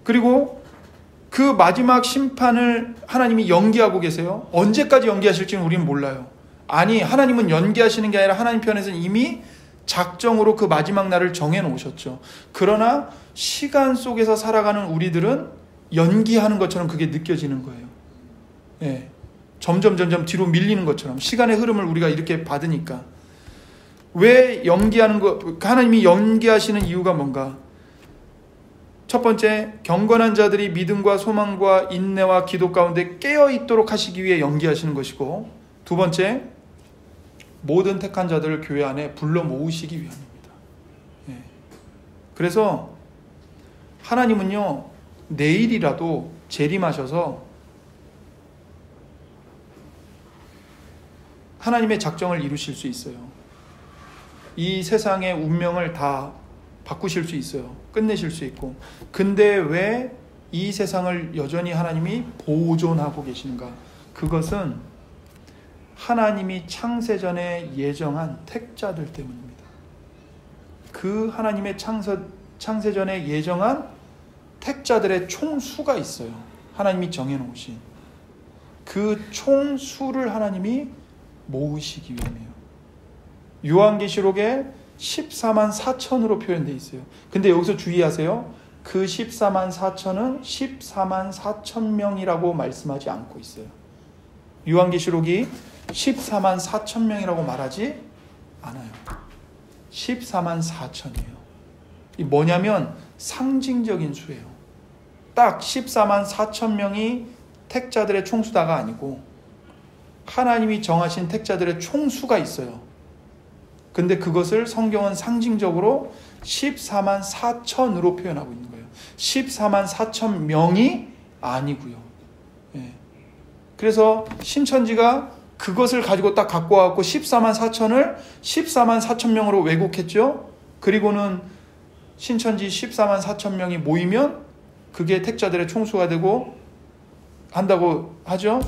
그리고 그 마지막 심판을 하나님이 연기하고 계세요. 언제까지 연기하실지는 우리는 몰라요. 아니, 하나님은 연기하시는 게 아니라 하나님 편에서는 이미 작정으로 그 마지막 날을 정해놓으셨죠. 그러나 시간 속에서 살아가는 우리들은 연기하는 것처럼 그게 느껴지는 거예요. 예. 점점 뒤로 밀리는 것처럼 시간의 흐름을 우리가 이렇게 받으니까. 왜 연기하는 거? 하나님이 연기하시는 이유가 뭔가? 첫 번째, 경건한 자들이 믿음과 소망과 인내와 기도 가운데 깨어있도록 하시기 위해 연기하시는 것이고, 두 번째, 모든 택한 자들을 교회 안에 불러 모으시기 위함입니다. 그래서 하나님은요, 내일이라도 재림하셔서 하나님의 작정을 이루실 수 있어요. 이 세상의 운명을 다 바꾸실 수 있어요. 끝내실 수 있고. 근데 왜 이 세상을 여전히 하나님이 보존하고 계시는가? 그것은 하나님이 창세전에 예정한 택자들 때문입니다. 그 하나님의 창세전에 예정한 택자들의 총수가 있어요. 하나님이 정해놓으신 그 총수를 하나님이 모으시기 위함이에요. 요한계시록에 14만 4천으로 표현되어 있어요. 근데 여기서 주의하세요. 그 14만 4천은 14만 4천 명이라고 말씀하지 않고 있어요. 요한계시록이 14만 4천 명이라고 말하지 않아요. 14만 4천이에요. 이 뭐냐면 상징적인 수예요. 딱 14만 4천 명이 택자들의 총수다가 아니고 하나님이 정하신 택자들의 총수가 있어요. 근데 그것을 성경은 상징적으로 14만 4천으로 표현하고 있는 거예요. 14만 4천 명이 아니고요. 그래서 신천지가 그것을 가지고 딱 갖고 와갖고 14만 4천을 14만 4천 명으로 왜곡했죠. 그리고는 신천지 14만 4천 명이 모이면 그게 택자들의 총수가 되고 한다고 하죠.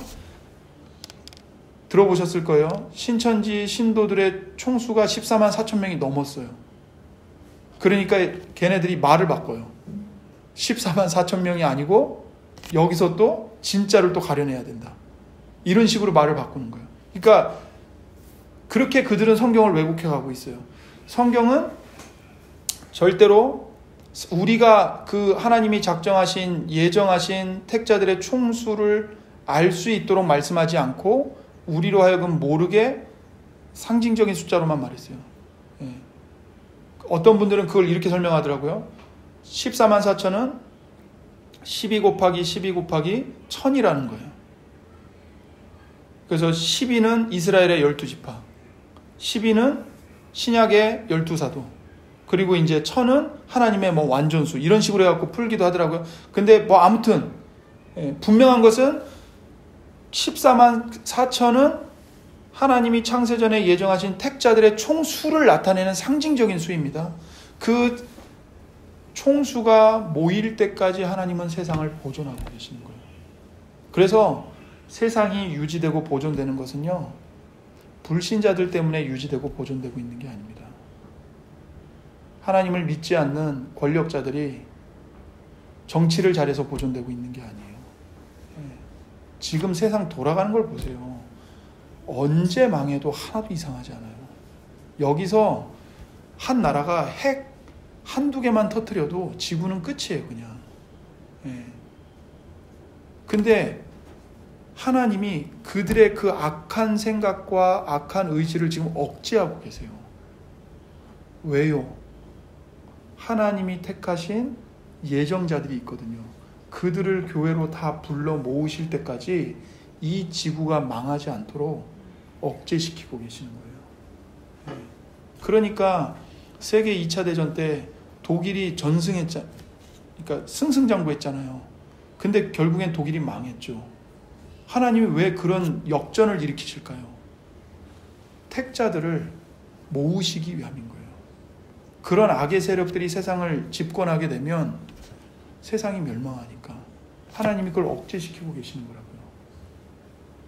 들어보셨을 거예요. 신천지 신도들의 총수가 14만 4천 명이 넘었어요. 그러니까 걔네들이 말을 바꿔요. 14만 4천 명이 아니고 여기서 또 진짜를 또 가려내야 된다. 이런 식으로 말을 바꾸는 거예요. 그러니까 그렇게 그들은 성경을 왜곡해 가고 있어요. 성경은 절대로 우리가 그 하나님이 작정하신 예정하신 택자들의 총수를 알 수 있도록 말씀하지 않고 우리로 하여금 모르게 상징적인 숫자로만 말했어요. 어떤 분들은 그걸 이렇게 설명하더라고요. 14만 4천은 12 곱하기 12 곱하기 1000이라는 거예요. 그래서 12는 이스라엘의 12지파, 12는 신약의 12사도, 그리고 이제 1000은 하나님의 뭐 완전수, 이런 식으로 해갖고 풀기도 하더라고요. 근데 뭐 아무튼 분명한 것은 14만 4천은 하나님이 창세전에 예정하신 택자들의 총수를 나타내는 상징적인 수입니다. 그 총수가 모일 때까지 하나님은 세상을 보존하고 계시는 거예요. 그래서 세상이 유지되고 보존되는 것은요, 불신자들 때문에 유지되고 보존되고 있는 게 아닙니다. 하나님을 믿지 않는 권력자들이 정치를 잘해서 보존되고 있는 게 아니에요. 지금 세상 돌아가는 걸 보세요. 언제 망해도 하나도 이상하지 않아요. 여기서 한 나라가 핵 한두 개만 터뜨려도 지구는 끝이에요, 그냥. 근데 하나님이 그들의 그 악한 생각과 악한 의지를 지금 억제하고 계세요. 왜요? 하나님이 택하신 예정자들이 있거든요. 그들을 교회로 다 불러 모으실 때까지 이 지구가 망하지 않도록 억제시키고 계시는 거예요. 그러니까 세계 2차 대전 때 독일이 전승했잖아요. 그러니까 승승장구했잖아요. 근데 결국엔 독일이 망했죠. 하나님이 왜 그런 역전을 일으키실까요? 택자들을 모으시기 위함인 거예요. 그런 악의 세력들이 세상을 집권하게 되면 세상이 멸망하니까 하나님이 그걸 억제시키고 계시는 거라고요.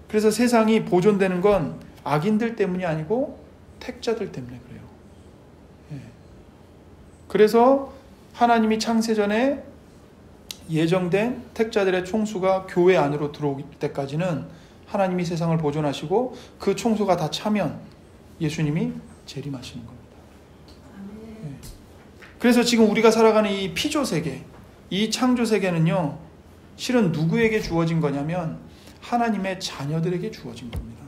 그래서 세상이 보존되는 건 악인들 때문이 아니고 택자들 때문에 그래요. 그래서 하나님이 창세전에 예정된 택자들의 총수가 교회 안으로 들어올 때까지는 하나님이 세상을 보존하시고 그 총수가 다 차면 예수님이 재림하시는 겁니다. 그래서 지금 우리가 살아가는 이 피조 세계, 이 창조 세계는요, 실은 누구에게 주어진 거냐면 하나님의 자녀들에게 주어진 겁니다.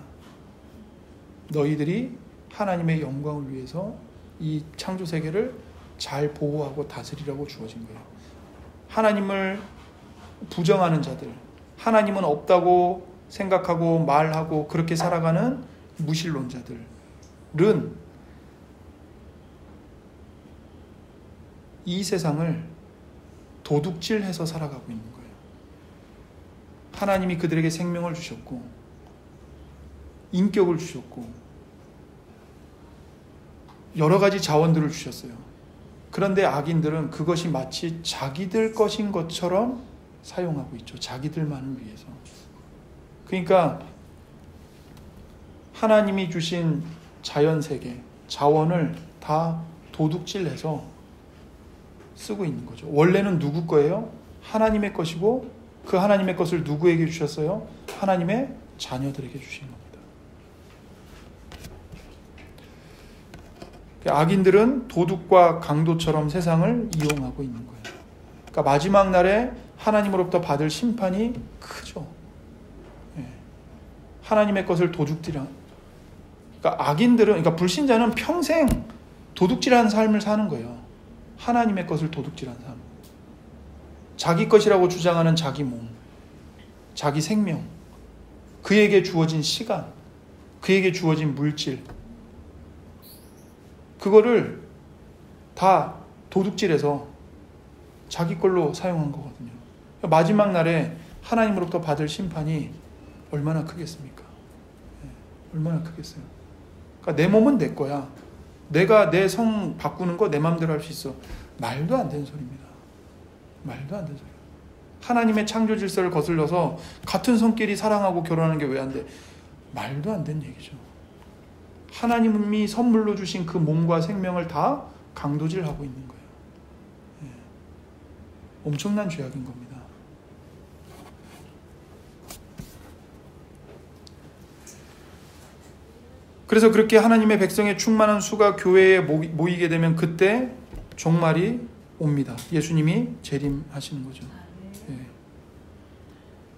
너희들이 하나님의 영광을 위해서 이 창조 세계를 잘 보호하고 다스리라고 주어진 거예요. 하나님을 부정하는 자들, 하나님은 없다고 생각하고 말하고 그렇게 살아가는 무신론자들은 이 세상을 도둑질해서 살아가고 있는 거예요. 하나님이 그들에게 생명을 주셨고 인격을 주셨고 여러 가지 자원들을 주셨어요. 그런데 악인들은 그것이 마치 자기들 것인 것처럼 사용하고 있죠. 자기들만을 위해서. 그러니까 하나님이 주신 자연세계, 자원을 다 도둑질해서 쓰고 있는 거죠. 원래는 누구 거예요? 하나님의 것이고 그 하나님의 것을 누구에게 주셨어요? 하나님의 자녀들에게 주신 겁니다. 악인들은 도둑과 강도처럼 세상을 이용하고 있는 거예요. 그러니까 마지막 날에 하나님으로부터 받을 심판이 크죠. 하나님의 것을 도둑질한. 그러니까 악인들은, 그러니까 불신자는 평생 도둑질하는 삶을 사는 거예요. 하나님의 것을 도둑질한 삶. 자기 것이라고 주장하는 자기 몸, 자기 생명, 그에게 주어진 시간, 그에게 주어진 물질, 그거를 다 도둑질해서 자기 걸로 사용한 거거든요. 마지막 날에 하나님으로부터 받을 심판이 얼마나 크겠습니까? 얼마나 크겠어요. 그러니까 내 몸은 내 거야. 내가 내 성 바꾸는 거 내 마음대로 할 수 있어. 말도 안 되는 소리입니다. 말도 안 되는 소리예요. 하나님의 창조 질서를 거슬러서 같은 성끼리 사랑하고 결혼하는 게 왜 안 돼? 말도 안 되는 얘기죠. 하나님이 선물로 주신 그 몸과 생명을 다 강도질하고 있는 거예요. 엄청난 죄악인 겁니다. 그래서 그렇게 하나님의 백성의 충만한 수가 교회에 모이게 되면 그때 종말이 옵니다. 예수님이 재림하시는 거죠.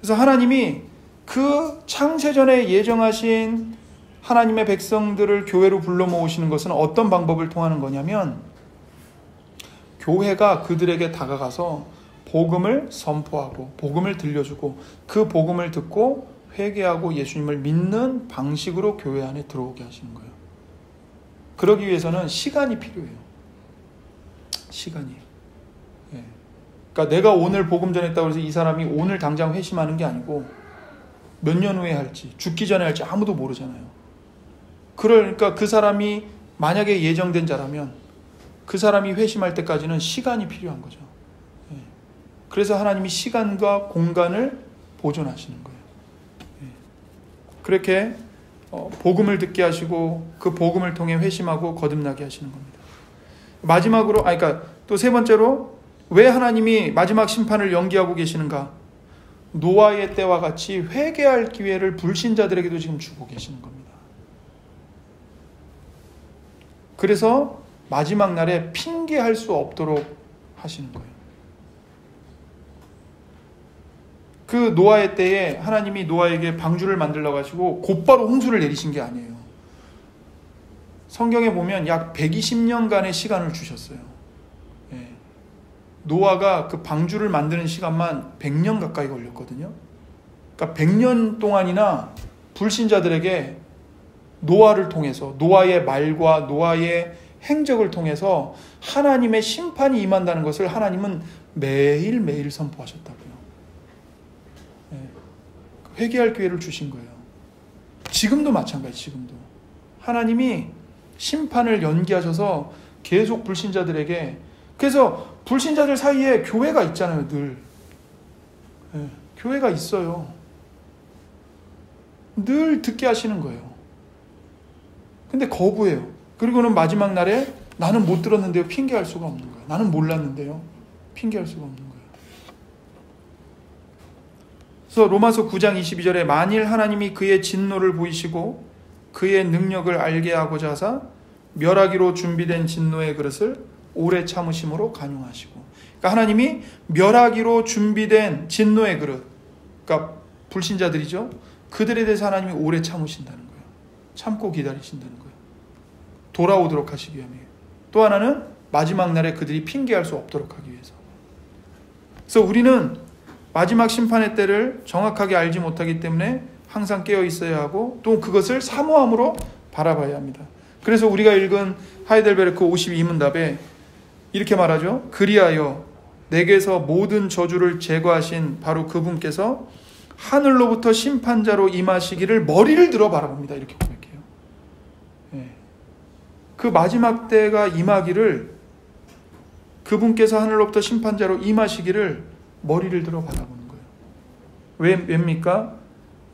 그래서 하나님이 그 창세전에 예정하신 하나님의 백성들을 교회로 불러 모으시는 것은 어떤 방법을 통하는 거냐면 교회가 그들에게 다가가서 복음을 선포하고 복음을 들려주고 그 복음을 듣고 회개하고 예수님을 믿는 방식으로 교회 안에 들어오게 하시는 거예요. 그러기 위해서는 시간이 필요해요. 시간이. 그러니까 내가 오늘 복음 전했다고 해서 이 사람이 오늘 당장 회심하는 게 아니고 몇 년 후에 할지, 죽기 전에 할지 아무도 모르잖아요. 그러니까 그 사람이 만약에 예정된 자라면 그 사람이 회심할 때까지는 시간이 필요한 거죠. 그래서 하나님이 시간과 공간을 보존하시는 거예요. 그렇게 복음을 듣게 하시고 그 복음을 통해 회심하고 거듭나게 하시는 겁니다. 마지막으로, 그러니까 또 세 번째로 왜 하나님이 마지막 심판을 연기하고 계시는가? 노아의 때와 같이 회개할 기회를 불신자들에게도 지금 주고 계시는 겁니다. 그래서 마지막 날에 핑계할 수 없도록 하시는 거예요. 그 노아의 때에 하나님이 노아에게 방주를 만들라고 하시고 곧바로 홍수를 내리신 게 아니에요. 성경에 보면 약 120년간의 시간을 주셨어요. 노아가 그 방주를 만드는 시간만 100년 가까이 걸렸거든요. 그러니까 100년 동안이나 불신자들에게 노아를 통해서, 노아의 말과 노아의 행적을 통해서 하나님의 심판이 임한다는 것을 하나님은 매일매일 선포하셨다고요. 회개할 기회를 주신 거예요. 지금도 마찬가지, 지금도. 하나님이 심판을 연기하셔서 계속 불신자들에게, 그래서 불신자들 사이에 교회가 있잖아요, 늘. 교회가 있어요. 늘 듣게 하시는 거예요. 근데 거부해요. 그리고는 마지막 날에 나는 못 들었는데요, 핑계할 수가 없는 거예요. 나는 몰랐는데요, 핑계할 수가 없는 거예요. 그래서 로마서 9장 22절에 만일 하나님이 그의 진노를 보이시고 그의 능력을 알게 하고자 하사 멸하기로 준비된 진노의 그릇을 오래 참으심으로 간용하시고, 그러니까 하나님이 멸하기로 준비된 진노의 그릇, 그러니까 불신자들이죠. 그들에 대해서 하나님이 오래 참으신다는 거예요. 참고 기다리신다는 거예요. 돌아오도록 하시기 위함이에요. 또 하나는 마지막 날에 그들이 핑계할 수 없도록 하기 위해서. 그래서 우리는 마지막 심판의 때를 정확하게 알지 못하기 때문에 항상 깨어 있어야 하고 또 그것을 사모함으로 바라봐야 합니다. 그래서 우리가 읽은 하이델베르크 52문답에 이렇게 말하죠. 그리하여 내게서 모든 저주를 제거하신 바로 그분께서 하늘로부터 심판자로 임하시기를 머리를 들어 바라봅니다. 이렇게 고백해요. 그 마지막 때가 임하기를, 그분께서 하늘로부터 심판자로 임하시기를 머리를 들어 바라보는 거예요. 왜입니까?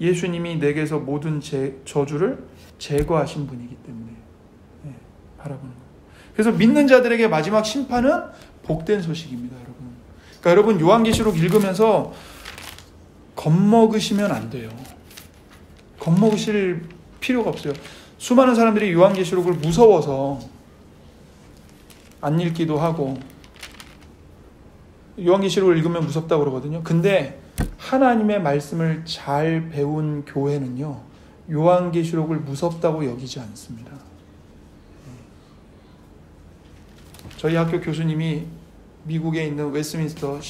예수님이 내게서 모든 저주를 제거하신 분이기 때문에 바라보는 거예요. 그래서 믿는 자들에게 마지막 심판은 복된 소식입니다, 여러분. 그러니까 여러분 요한계시록 읽으면서 겁먹으시면 안 돼요. 겁먹으실 필요가 없어요. 수많은 사람들이 요한계시록을 무서워서 안 읽기도 하고 요한계시록을 읽으면 무섭다고 그러거든요. 근데 하나님의 말씀을 잘 배운 교회는요, 요한계시록을 무섭다고 여기지 않습니다. 저희 학교 교수님이 미국에 있는 웨스트민스터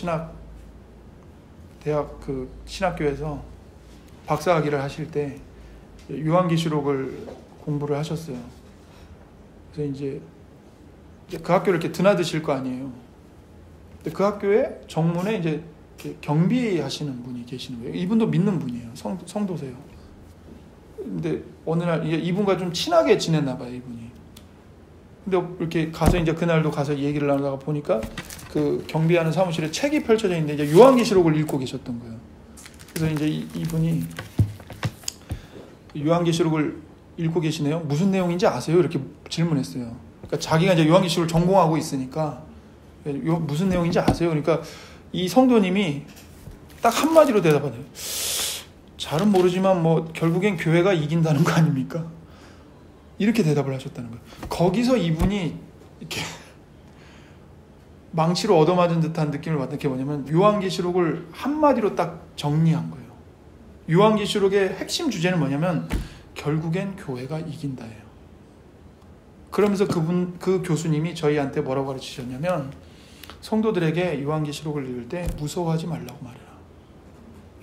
대학 신학교에서 박사학위를 하실 때 요한계시록을 공부를 하셨어요. 그래서 이제 그 학교를 이렇게 드나드실 거 아니에요. 근데 그 학교에 정문에 이제 경비하시는 분이 계시는 거예요. 이분도 믿는 분이에요. 성도세요. 근데 어느 날 이분과 좀 친하게 지냈나 봐요, 이분이. 근데 이렇게 가서 이제 그날도 가서 얘기를 나누다가 보니까 그 경비하는 사무실에 책이 펼쳐져 있는데 이제 요한계시록을 읽고 계셨던 거예요. 그래서 이제 이분이 요한계시록을 읽고 계시네요. 무슨 내용인지 아세요? 이렇게 질문했어요. 그러니까 자기가 이제 요한계시록을 전공하고 있으니까 무슨 내용인지 아세요? 그러니까 이 성도님이 딱 한마디로 대답하네요. 잘은 모르지만 뭐 결국엔 교회가 이긴다는 거 아닙니까? 이렇게 대답을 하셨다는 거예요. 거기서 이분이 이렇게 망치로 얻어맞은 듯한 느낌을 받은 게 뭐냐면 요한계시록을 한마디로 딱 정리한 거예요. 요한계시록의 핵심 주제는 뭐냐면 결국엔 교회가 이긴다예요. 그러면서 그 교수님이 저희한테 뭐라고 가르치셨냐면 성도들에게 요한계시록을 읽을 때 무서워하지 말라고 말해라.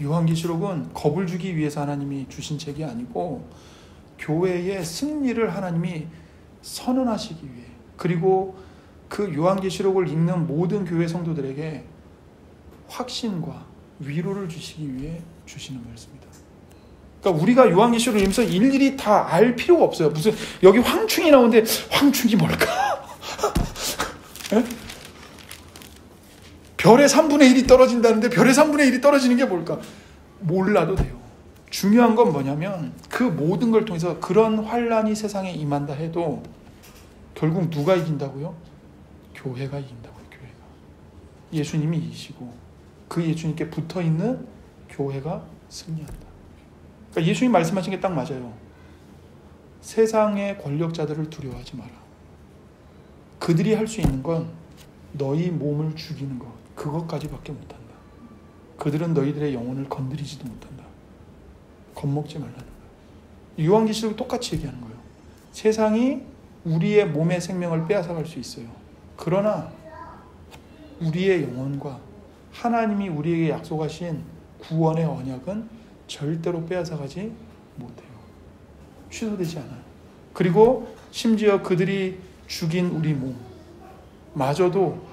요한계시록은 겁을 주기 위해서 하나님이 주신 책이 아니고 교회의 승리를 하나님이 선언하시기 위해, 그리고 그 요한계시록을 읽는 모든 교회 성도들에게 확신과 위로를 주시기 위해 주시는 말씀입니다. 그러니까 우리가 요한계시록을 읽으면서 일일이 다 알 필요가 없어요. 무슨 여기 황충이 나오는데 황충이 뭘까? 별의 3분의 1이 떨어진다는데 별의 3분의 1이 떨어지는 게 뭘까? 몰라도 돼요. 중요한 건 뭐냐면 그 모든 걸 통해서 그런 환란이 세상에 임한다 해도 결국 누가 이긴다고요? 교회가 이긴다고요. 교회가. 예수님이 이기시고 그 예수님께 붙어있는 교회가 승리한다. 그러니까 예수님 말씀하신 게 딱 맞아요. 세상의 권력자들을 두려워하지 마라. 그들이 할 수 있는 건 너희 몸을 죽이는 것, 그것까지밖에 못한다. 그들은 너희들의 영혼을 건드리지도 못한다. 겁먹지 말라는 거예요. 요한계시록이 똑같이 얘기하는 거예요. 세상이 우리의 몸의 생명을 빼앗아갈 수 있어요. 그러나 우리의 영혼과 하나님이 우리에게 약속하신 구원의 언약은 절대로 빼앗아가지 못해요. 취소되지 않아요. 그리고 심지어 그들이 죽인 우리 몸 마저도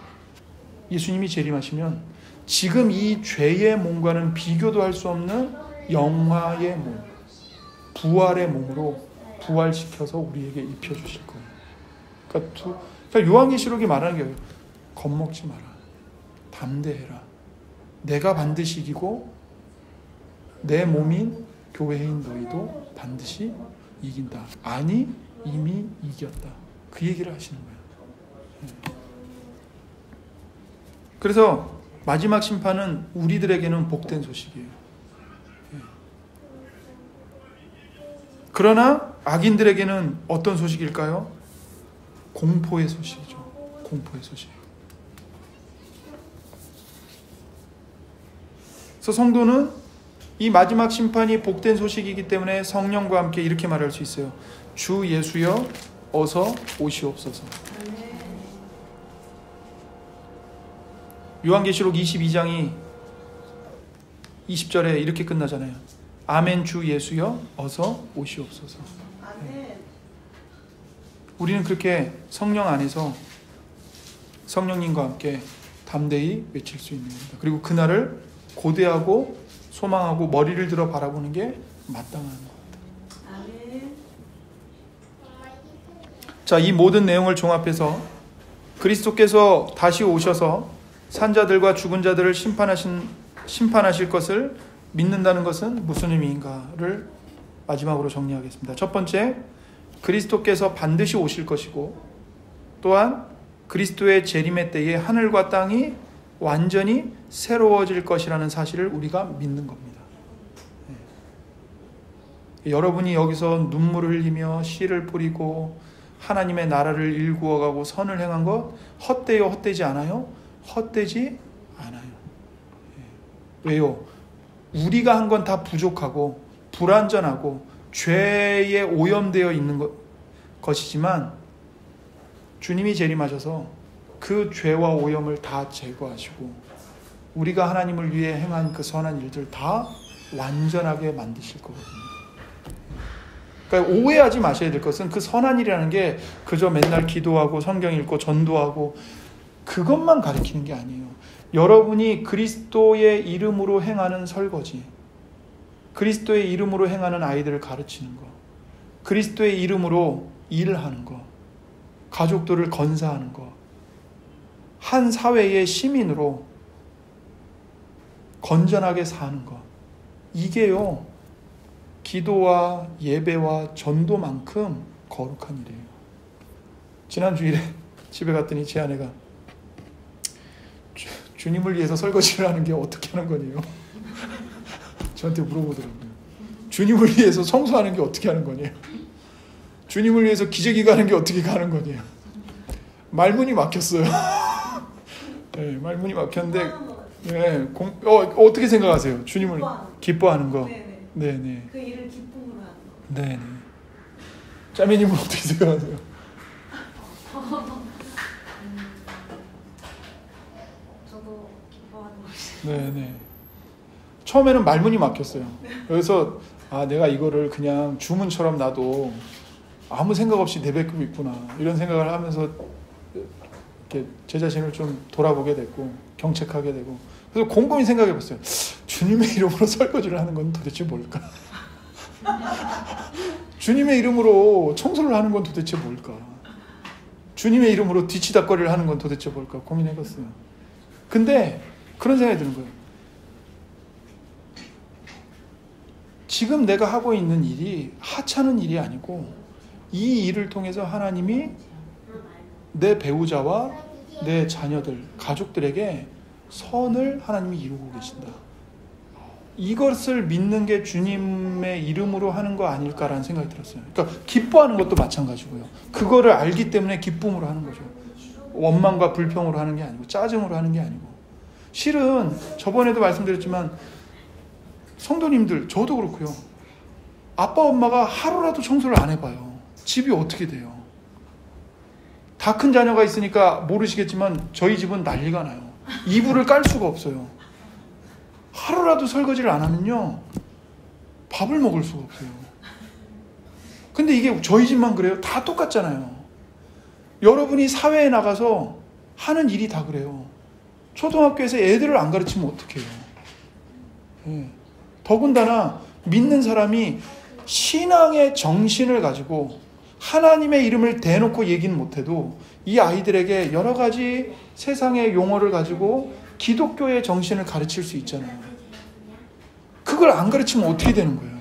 예수님이 재림하시면 지금 이 죄의 몸과는 비교도 할 수 없는 영화의 몸, 부활의 몸으로 부활시켜서 우리에게 입혀주실 거예요. 그러니까 요한계시록이 말하는 게 겁먹지 마라. 담대해라. 내가 반드시 이기고 내 몸인 교회인 너희도 반드시 이긴다. 아니 이미 이겼다. 그 얘기를 하시는 거예요. 그래서 마지막 심판은 우리들에게는 복된 소식이에요. 그러나 악인들에게는 어떤 소식일까요? 공포의 소식이죠. 공포의 소식. 그래서 성도는 이 마지막 심판이 복된 소식이기 때문에 성령과 함께 이렇게 말할 수 있어요. 주 예수여 어서 오시옵소서. 요한계시록 22장이 20절에 이렇게 끝나잖아요. 아멘 주 예수여 어서 오시옵소서. 우리는 그렇게 성령 안에서 성령님과 함께 담대히 외칠 수 있는 겁니다. 그리고 그날을 고대하고 소망하고 머리를 들어 바라보는 게 마땅한 겁니다. 자, 이 모든 내용을 종합해서 그리스도께서 다시 오셔서 산자들과 죽은 자들을 심판하실 것을 믿는다는 것은 무슨 의미인가를 마지막으로 정리하겠습니다. 첫 번째, 그리스도께서 반드시 오실 것이고, 또한 그리스도의 재림의 때에 하늘과 땅이 완전히 새로워질 것이라는 사실을 우리가 믿는 겁니다. 여러분이 여기서 눈물을 흘리며 씨를 뿌리고 하나님의 나라를 일구어가고 선을 행한 것 헛되요? 헛되지 않아요? 헛되지 않아요. 왜요? 우리가 한 건 다 부족하고 불완전하고 죄에 오염되어 있는 것이지만 주님이 재림하셔서 그 죄와 오염을 다 제거하시고 우리가 하나님을 위해 행한 그 선한 일들 다 완전하게 만드실 거거든요. 그러니까 오해하지 마셔야 될 것은 그 선한 일이라는 게 그저 맨날 기도하고 성경 읽고 전도하고 그것만 가리키는 게 아니에요. 여러분이 그리스도의 이름으로 행하는 설거지, 그리스도의 이름으로 행하는 아이들을 가르치는 거, 그리스도의 이름으로 일을 하는 거, 가족들을 건사하는 거, 한 사회의 시민으로 건전하게 사는 거, 이게요 기도와 예배와 전도만큼 거룩한 일이에요. 지난 주일에 집에 갔더니 제 아내가 주님을 위해서 설거지를 하는 게 어떻게 하는 거냐요? 저한테 물어보더라고요. 주님을 위해서 청소하는 게 어떻게 하는 거냐? 주님을 위해서 기저귀 가는 게 어떻게 가는 거냐? 말문이 막혔어요. 네, 말문이 막혔는데, 네, 어떻게 생각하세요? 주님을 기뻐하는 거. 네네. 그 일을 기쁨으로 하는 거. 네네. 짜매님은 어떻게 생각하세요? 저도 기뻐하는 것이. 네네. 처음에는 말문이 막혔어요. 그래서 내가 이거를 그냥 주문처럼 놔도 아무 생각 없이 내뱉고 있구나 이런 생각을 하면서 이렇게 제 자신을 좀 돌아보게 됐고 경책하게 되고 그래서 곰곰이 생각해봤어요. 주님의 이름으로 설거지를 하는 건 도대체 뭘까? 주님의 이름으로 청소를 하는 건 도대체 뭘까? 주님의 이름으로 뒤치다꺼리를 하는 건 도대체 뭘까? 고민해봤어요. 근데 그런 생각이 드는 거예요. 지금 내가 하고 있는 일이 하찮은 일이 아니고 이 일을 통해서 하나님이 내 배우자와 내 자녀들, 가족들에게 선을 하나님이 이루고 계신다. 이것을 믿는 게 주님의 이름으로 하는 거 아닐까라는 생각이 들었어요. 그러니까 기뻐하는 것도 마찬가지고요. 그거를 알기 때문에 기쁨으로 하는 거죠. 원망과 불평으로 하는 게 아니고 짜증으로 하는 게 아니고. 실은 저번에도 말씀드렸지만 성도님들, 저도 그렇고요. 아빠 엄마가 하루라도 청소를 안 해봐요. 집이 어떻게 돼요? 다 큰 자녀가 있으니까 모르시겠지만 저희 집은 난리가 나요. 이불을 깔 수가 없어요. 하루라도 설거지를 안 하면요 밥을 먹을 수가 없어요. 근데 이게 저희 집만 그래요? 다 똑같잖아요. 여러분이 사회에 나가서 하는 일이 다 그래요. 초등학교에서 애들을 안 가르치면 어떡해요? 네. 더군다나 믿는 사람이 신앙의 정신을 가지고 하나님의 이름을 대놓고 얘기는 못해도 이 아이들에게 여러 가지 세상의 용어를 가지고 기독교의 정신을 가르칠 수 있잖아요. 그걸 안 가르치면 어떻게 되는 거예요?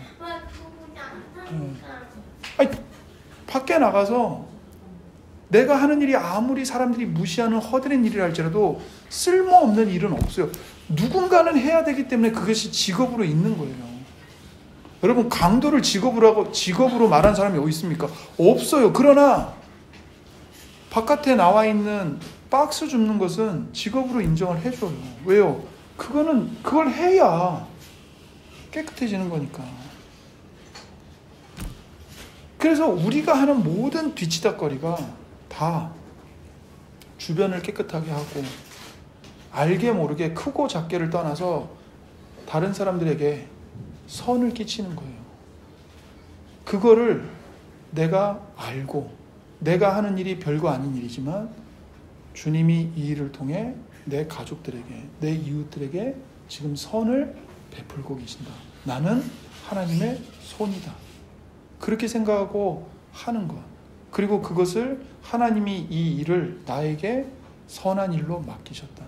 아니, 밖에 나가서 내가 하는 일이 아무리 사람들이 무시하는 허드렛 일이라 할지라도 쓸모없는 일은 없어요. 누군가는 해야 되기 때문에 그것이 직업으로 있는 거예요. 여러분, 강도를 직업으로 말한 사람이 어디 있습니까? 없어요. 그러나 바깥에 나와 있는 박스 줍는 것은 직업으로 인정을 해줘요. 왜요? 그걸 해야 깨끗해지는 거니까. 그래서 우리가 하는 모든 뒤치다거리가 다 주변을 깨끗하게 하고 알게 모르게 크고 작게를 떠나서 다른 사람들에게 선을 끼치는 거예요. 그거를 내가 알고 내가 하는 일이 별거 아닌 일이지만 주님이 이 일을 통해 내 가족들에게, 내 이웃들에게 지금 선을 베풀고 계신다. 나는 하나님의 손이다. 그렇게 생각하고 하는 것. 그리고 그것을 하나님이 이 일을 나에게 선한 일로 맡기셨다.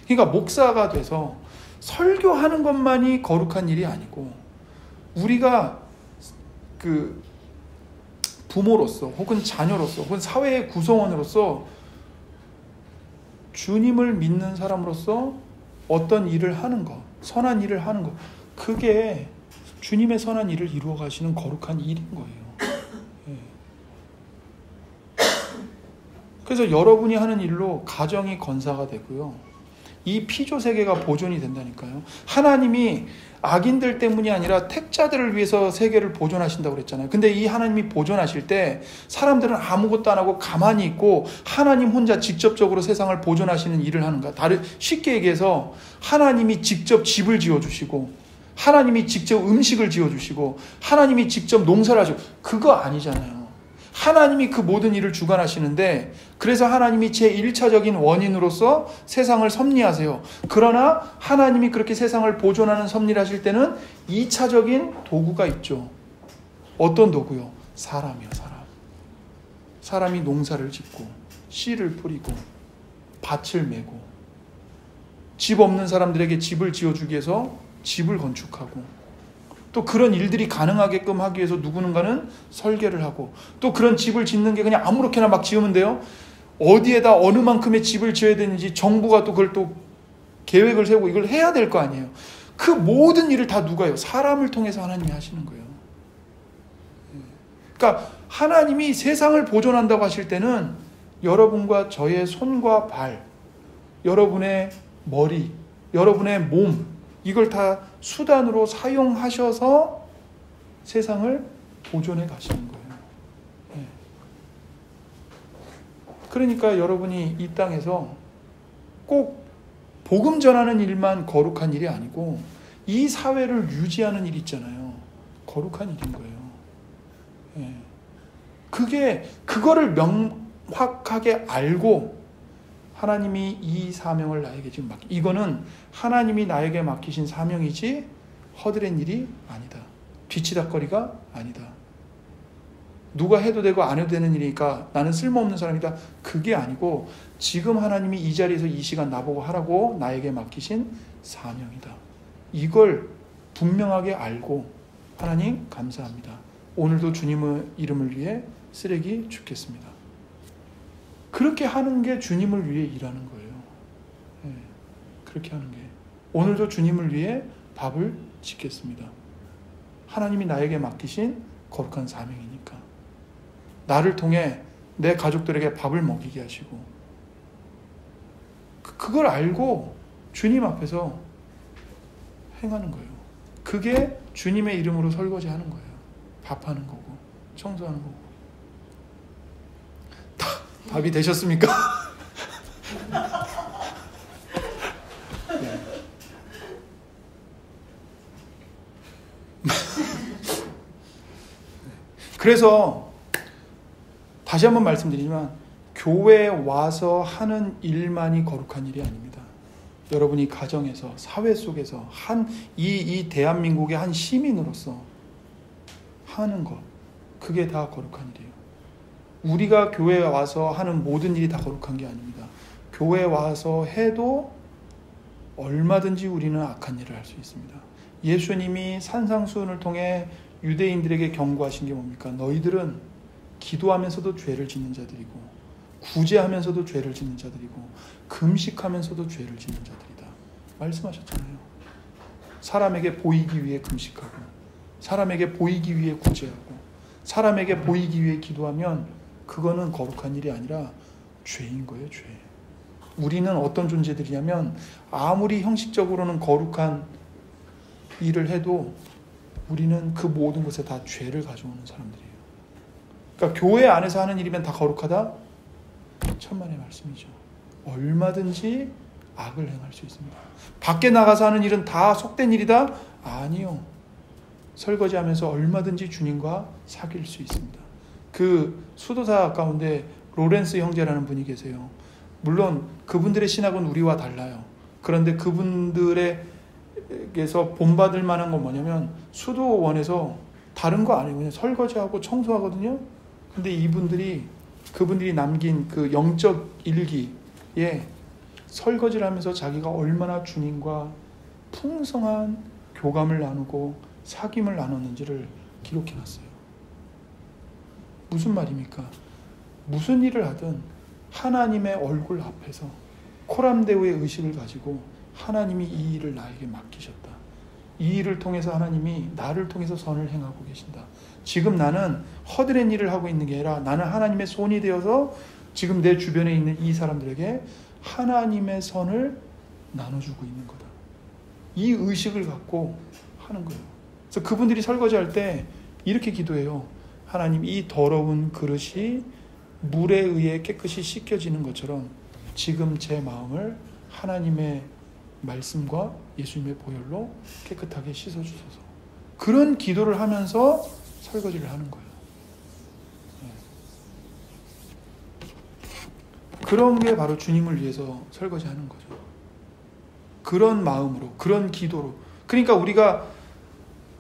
그러니까 목사가 돼서 설교하는 것만이 거룩한 일이 아니고 우리가 그 부모로서 혹은 자녀로서 혹은 사회의 구성원으로서 주님을 믿는 사람으로서 어떤 일을 하는 것, 선한 일을 하는 것, 그게 주님의 선한 일을 이루어 가시는 거룩한 일인 거예요. 그래서 여러분이 하는 일로 가정이 건사가 되고요. 이 피조 세계가 보존이 된다니까요. 하나님이 악인들 때문이 아니라 택자들을 위해서 세계를 보존하신다고 그랬잖아요. 근데 이 하나님이 보존하실 때 사람들은 아무것도 안 하고 가만히 있고 하나님 혼자 직접적으로 세상을 보존하시는 일을 하는가? 쉽게 얘기해서 하나님이 직접 집을 지어주시고 하나님이 직접 음식을 지어주시고 하나님이 직접 농사를 하시고 그거 아니잖아요. 하나님이 그 모든 일을 주관하시는데 그래서 하나님이 제1차적인 원인으로서 세상을 섭리하세요. 그러나 하나님이 그렇게 세상을 보존하는 섭리를 하실 때는 2차적인 도구가 있죠. 어떤 도구요? 사람이요. 사람이 농사를 짓고 씨를 뿌리고 밭을 메고 집 없는 사람들에게 집을 지어주기 위해서 집을 건축하고 또 그런 일들이 가능하게끔 하기 위해서 누구는가는 설계를 하고 또 그런 집을 짓는 게 그냥 아무렇게나 막 지으면 돼요. 어디에다 어느 만큼의 집을 지어야 되는지 정부가 또 그걸 또 계획을 세우고 이걸 해야 될 거 아니에요. 그 모든 일을 다 누가 해요? 사람을 통해서 하나님이 하시는 거예요. 그러니까 하나님이 세상을 보존한다고 하실 때는 여러분과 저의 손과 발, 여러분의 머리, 여러분의 몸 이걸 다 수단으로 사용하셔서 세상을 보존해 가시는 거예요. 그러니까 여러분이 이 땅에서 꼭 복음 전하는 일만 거룩한 일이 아니고 이 사회를 유지하는 일 있잖아요. 거룩한 일인 거예요. 그거를 명확하게 알고 하나님이 이 사명을 나에게 지금 이거는 하나님이 나에게 맡기신 사명이지 허드렛 일이 아니다. 뒤치다거리가 아니다. 누가 해도 되고 안 해도 되는 일이니까 나는 쓸모없는 사람이다. 그게 아니고 지금 하나님이 이 자리에서 이 시간 나보고 하라고 나에게 맡기신 사명이다. 이걸 분명하게 알고 하나님 감사합니다. 오늘도 주님의 이름을 위해 쓰레기 줍겠습니다. 그렇게 하는 게 주님을 위해 일하는 거예요. 그렇게 하는 게. 오늘도 주님을 위해 밥을 짓겠습니다. 하나님이 나에게 맡기신 거룩한 사명이니까. 나를 통해 내 가족들에게 밥을 먹이게 하시고 그걸 알고 주님 앞에서 행하는 거예요. 그게 주님의 이름으로 설거지하는 거예요. 밥하는 거고 청소하는 거고. 답이 되셨습니까? 네. 그래서 다시 한번 말씀드리지만 교회에 와서 하는 일만이 거룩한 일이 아닙니다. 여러분이 가정에서 사회 속에서 이 대한민국의 한 시민으로서 하는 것 그게 다 거룩한 일이에요. 우리가 교회에 와서 하는 모든 일이 다 거룩한 게 아닙니다. 교회에 와서 해도 얼마든지 우리는 악한 일을 할 수 있습니다. 예수님이 산상수훈을 통해 유대인들에게 경고하신 게 뭡니까? 너희들은 기도하면서도 죄를 짓는 자들이고 구제하면서도 죄를 짓는 자들이고 금식하면서도 죄를 짓는 자들이다. 말씀하셨잖아요. 사람에게 보이기 위해 금식하고 사람에게 보이기 위해 구제하고 사람에게 보이기 위해 기도하면 그거는 거룩한 일이 아니라 죄인 거예요. 죄. 우리는 어떤 존재들이냐면 아무리 형식적으로는 거룩한 일을 해도 우리는 그 모든 것에 다 죄를 가져오는 사람들이에요. 그러니까 교회 안에서 하는 일이면 다 거룩하다? 천만의 말씀이죠. 얼마든지 악을 행할 수 있습니다. 밖에 나가서 하는 일은 다 속된 일이다? 아니요. 설거지하면서 얼마든지 주님과 사귈 수 있습니다. 그 수도사 가운데 로렌스 형제라는 분이 계세요. 물론 그분들의 신학은 우리와 달라요. 그런데 그분들에게서 본받을 만한 건 뭐냐면 수도원에서 다른 거 아니고 그냥 설거지하고 청소하거든요. 근데 그분들이 남긴 그 영적 일기에 설거지를 하면서 자기가 얼마나 주님과 풍성한 교감을 나누고 사귐을 나눴는지를 기록해놨어요. 무슨 말입니까? 무슨 일을 하든 하나님의 얼굴 앞에서 코람데오의 의식을 가지고 하나님이 이 일을 나에게 맡기셨다. 이 일을 통해서 하나님이 나를 통해서 선을 행하고 계신다. 지금 나는 허드렛 일을 하고 있는 게 아니라 나는 하나님의 손이 되어서 지금 내 주변에 있는 이 사람들에게 하나님의 선을 나눠주고 있는 거다. 이 의식을 갖고 하는 거예요. 그래서 그분들이 설거지할 때 이렇게 기도해요. 하나님, 이 더러운 그릇이 물에 의해 깨끗이 씻겨지는 것처럼 지금 제 마음을 하나님의 말씀과 예수님의 보혈로 깨끗하게 씻어주소서. 그런 기도를 하면서 설거지를 하는 거예요. 그런 게 바로 주님을 위해서 설거지하는 거죠. 그런 마음으로, 그런 기도로. 그러니까 우리가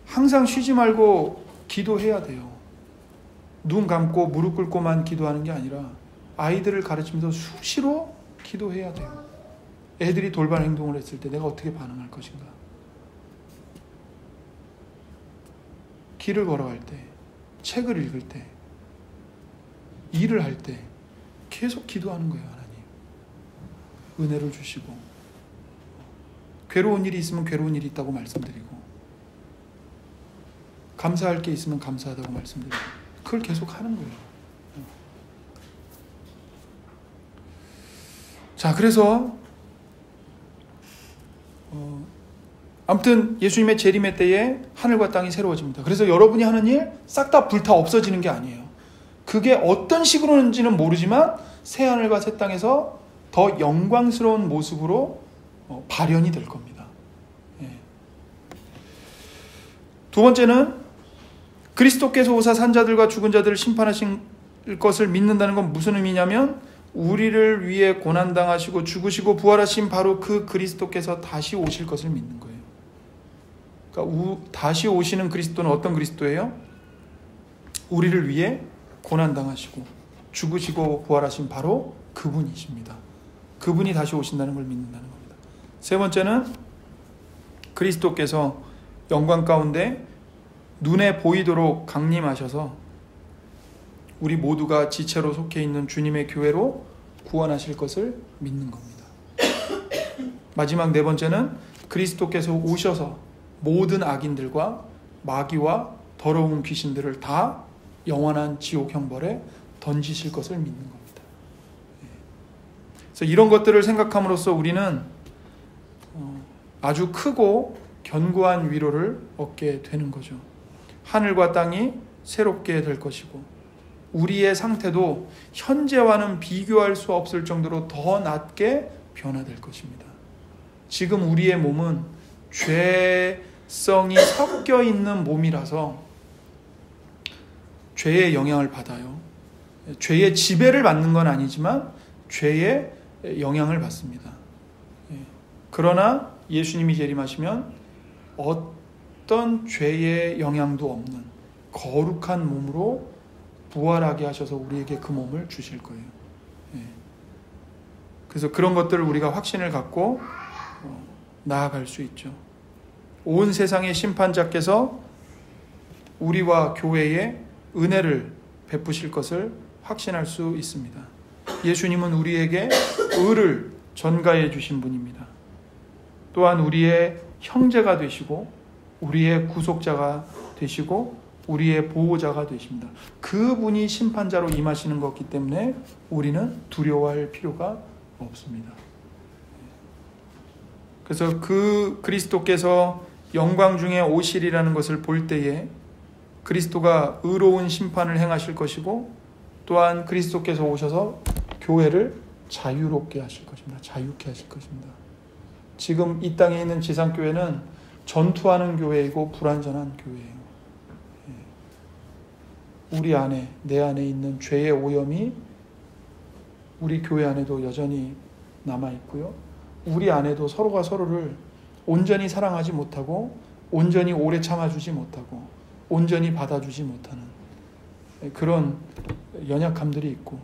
항상 쉬지 말고 기도해야 돼요. 눈 감고 무릎 꿇고만 기도하는 게 아니라 아이들을 가르치면서 수시로 기도해야 돼요. 애들이 돌발 행동을 했을 때 내가 어떻게 반응할 것인가. 길을 걸어갈 때, 책을 읽을 때, 일을 할 때 계속 기도하는 거예요. 하나님 은혜를 주시고, 괴로운 일이 있으면 괴로운 일이 있다고 말씀드리고, 감사할 게 있으면 감사하다고 말씀드리고, 그걸 계속 하는 거예요. 자, 그래서 아무튼 예수님의 재림의 때에 하늘과 땅이 새로워집니다. 그래서 여러분이 하는 일 싹 다 불타 없어지는 게 아니에요. 그게 어떤 식으로는지는 모르지만 새 하늘과 새 땅에서 더 영광스러운 모습으로 발현이 될 겁니다. 두 번째는 그리스도께서 오사 산자들과 죽은 자들을 심판하신 것을 믿는다는 건 무슨 의미냐면 우리를 위해 고난당하시고 죽으시고 부활하신 바로 그 그리스도께서 다시 오실 것을 믿는 거예요. 그러니까 다시 오시는 그리스도는 어떤 그리스도예요? 우리를 위해 고난당하시고 죽으시고 부활하신 바로 그분이십니다. 그분이 다시 오신다는 걸 믿는다는 겁니다. 세 번째는 그리스도께서 영광 가운데 눈에 보이도록 강림하셔서 우리 모두가 지체로 속해 있는 주님의 교회로 구원하실 것을 믿는 겁니다. 마지막 네 번째는 그리스도께서 오셔서 모든 악인들과 마귀와 더러운 귀신들을 다 영원한 지옥 형벌에 던지실 것을 믿는 겁니다. 그래서 이런 것들을 생각함으로써 우리는 아주 크고 견고한 위로를 얻게 되는 거죠. 하늘과 땅이 새롭게 될 것이고 우리의 상태도 현재와는 비교할 수 없을 정도로 더 낮게 변화될 것입니다. 지금 우리의 몸은 죄성이 섞여 있는 몸이라서 죄의 영향을 받아요. 죄의 지배를 받는 건 아니지만 죄의 영향을 받습니다. 그러나 예수님이 재림하시면 어떤 죄의 영향도 없는 거룩한 몸으로 부활하게 하셔서 우리에게 그 몸을 주실 거예요. 그래서 그런 것들을 우리가 확신을 갖고 나아갈 수 있죠. 온 세상의 심판자께서 우리와 교회에 은혜를 베푸실 것을 확신할 수 있습니다. 예수님은 우리에게 의를 전가해 주신 분입니다. 또한 우리의 형제가 되시고 우리의 구속자가 되시고 우리의 보호자가 되십니다. 그분이 심판자로 임하시는 것이기 때문에 우리는 두려워할 필요가 없습니다. 그래서 그 그리스도께서 영광 중에 오실이라는 것을 볼 때에 그리스도가 의로운 심판을 행하실 것이고 또한 그리스도께서 오셔서 교회를 자유롭게 하실 것입니다. 자유케 하실 것입니다. 지금 이 땅에 있는 지상교회는 전투하는 교회이고 불완전한 교회예요. 우리 안에, 내 안에 있는 죄의 오염이 우리 교회 안에도 여전히 남아있고요. 우리 안에도 서로가 서로를 온전히 사랑하지 못하고 온전히 오래 참아주지 못하고 온전히 받아주지 못하는 그런 연약함들이 있고,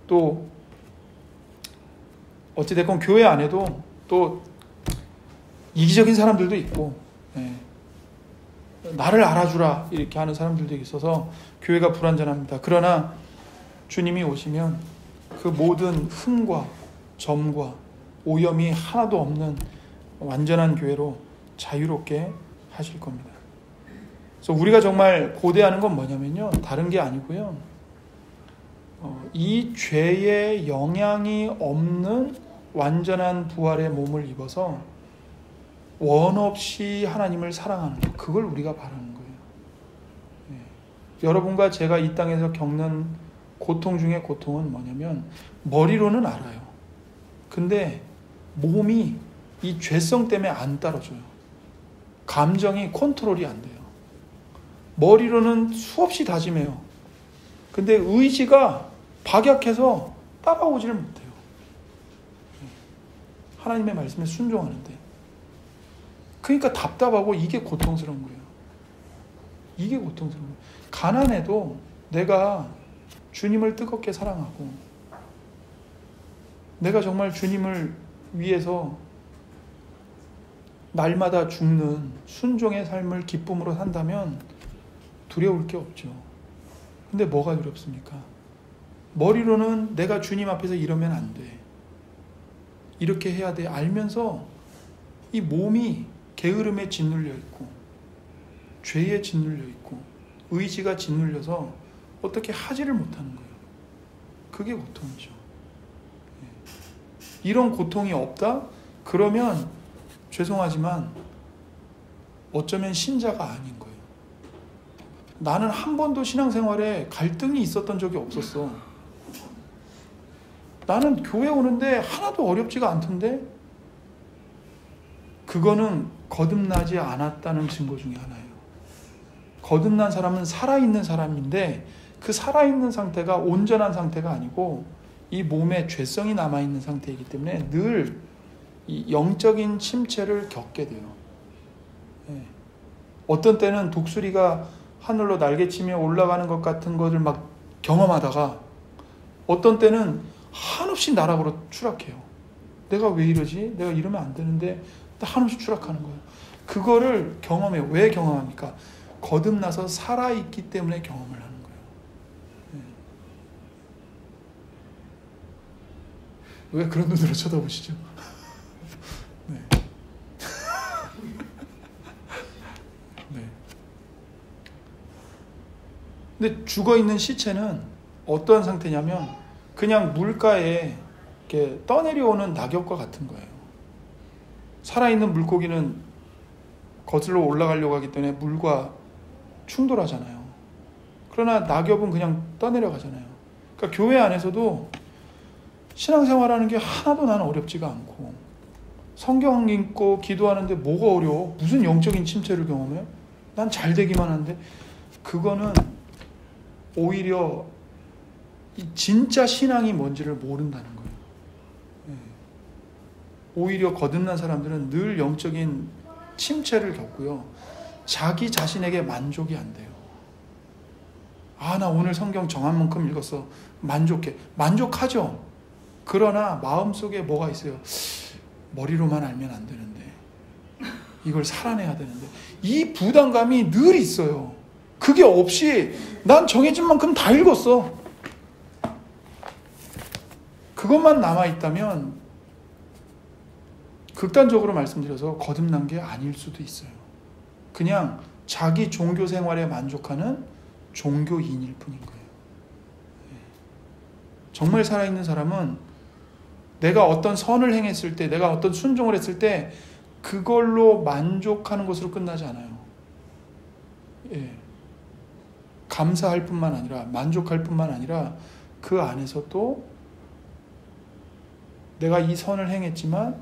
또 어찌됐건 교회 안에도 또 이기적인 사람들도 있고, 나를 알아주라 이렇게 하는 사람들도 있어서 교회가 불완전합니다. 그러나 주님이 오시면 그 모든 흠과 점과 오염이 하나도 없는 완전한 교회로 자유롭게 하실 겁니다. 그래서 우리가 정말 고대하는 건 뭐냐면요, 다른 게 아니고요, 이 죄의 영향이 없는 완전한 부활의 몸을 입어서 원 없이 하나님을 사랑하는 것, 그걸 우리가 바라는 거예요. 여러분과 제가 이 땅에서 겪는 고통 중에 고통은 뭐냐면, 머리로는 알아요. 근데 몸이 이 죄성 때문에 안 따라줘요. 감정이 컨트롤이 안 돼요. 머리로는 수없이 다짐해요. 근데 의지가 박약해서 따라오지를 못해요. 하나님의 말씀에 순종하는데. 그러니까 답답하고 이게 고통스러운 거예요. 이게 고통스러운 거예요. 가난해도 내가 주님을 뜨겁게 사랑하고 내가 정말 주님을 위해서 날마다 죽는 순종의 삶을 기쁨으로 산다면 두려울 게 없죠. 근데 뭐가 두렵습니까? 머리로는 내가 주님 앞에서 이러면 안 돼, 이렇게 해야 돼 알면서 이 몸이 게으름에 짓눌려 있고 죄에 짓눌려 있고 의지가 짓눌려서 어떻게 하지를 못하는 거예요. 그게 고통이죠. 이런 고통이 없다? 그러면 죄송하지만 어쩌면 신자가 아닌 거예요. 나는 한 번도 신앙생활에 갈등이 있었던 적이 없었어. 나는 교회 오는데 하나도 어렵지가 않던데? 그거는 거듭나지 않았다는 증거 중에 하나예요. 거듭난 사람은 살아있는 사람인데 그 살아있는 상태가 온전한 상태가 아니고 이 몸에 죄성이 남아있는 상태이기 때문에 늘 이 영적인 침체를 겪게 돼요. 어떤 때는 독수리가 하늘로 날개치며 올라가는 것 같은 것을 막 경험하다가 어떤 때는 한없이 나락으로 추락해요. 내가 왜 이러지? 내가 이러면 안 되는데 한없이 추락하는 거예요. 그거를 경험해요. 왜 경험합니까? 거듭나서 살아있기 때문에 경험을 하는 거예요. 왜 그런 눈으로 쳐다보시죠? 네. 네. 근데 죽어있는 시체는 어떠한 상태냐면 그냥 물가에 이렇게 떠내려오는 낙엽과 같은 거예요. 살아있는 물고기는 거슬러 올라가려고 하기 때문에 물과 충돌하잖아요. 그러나 낙엽은 그냥 떠내려가잖아요. 그러니까 교회 안에서도 신앙생활하는 게 하나도 나는 어렵지가 않고 성경 읽고 기도하는데 뭐가 어려워? 무슨 영적인 침체를 경험해? 난 잘 되기만 하는데. 그거는 오히려 이 진짜 신앙이 뭔지를 모른다는 거예요. 오히려 거듭난 사람들은 늘 영적인 침체를 겪고요. 자기 자신에게 만족이 안 돼요. 아, 나 오늘 성경 정한 만큼 읽었어. 만족해. 만족하죠. 그러나 마음속에 뭐가 있어요? 머리로만 알면 안 되는데, 이걸 살아내야 되는데, 이 부담감이 늘 있어요. 그게 없이 난 정해진 만큼 다 읽었어. 그것만 남아있다면 극단적으로 말씀드려서 거듭난 게 아닐 수도 있어요. 그냥 자기 종교 생활에 만족하는 종교인일 뿐인 거예요. 정말 살아있는 사람은 내가 어떤 선을 행했을 때, 내가 어떤 순종을 했을 때 그걸로 만족하는 것으로 끝나지 않아요. 감사할 뿐만 아니라, 만족할 뿐만 아니라 그 안에서 또 내가 이 선을 행했지만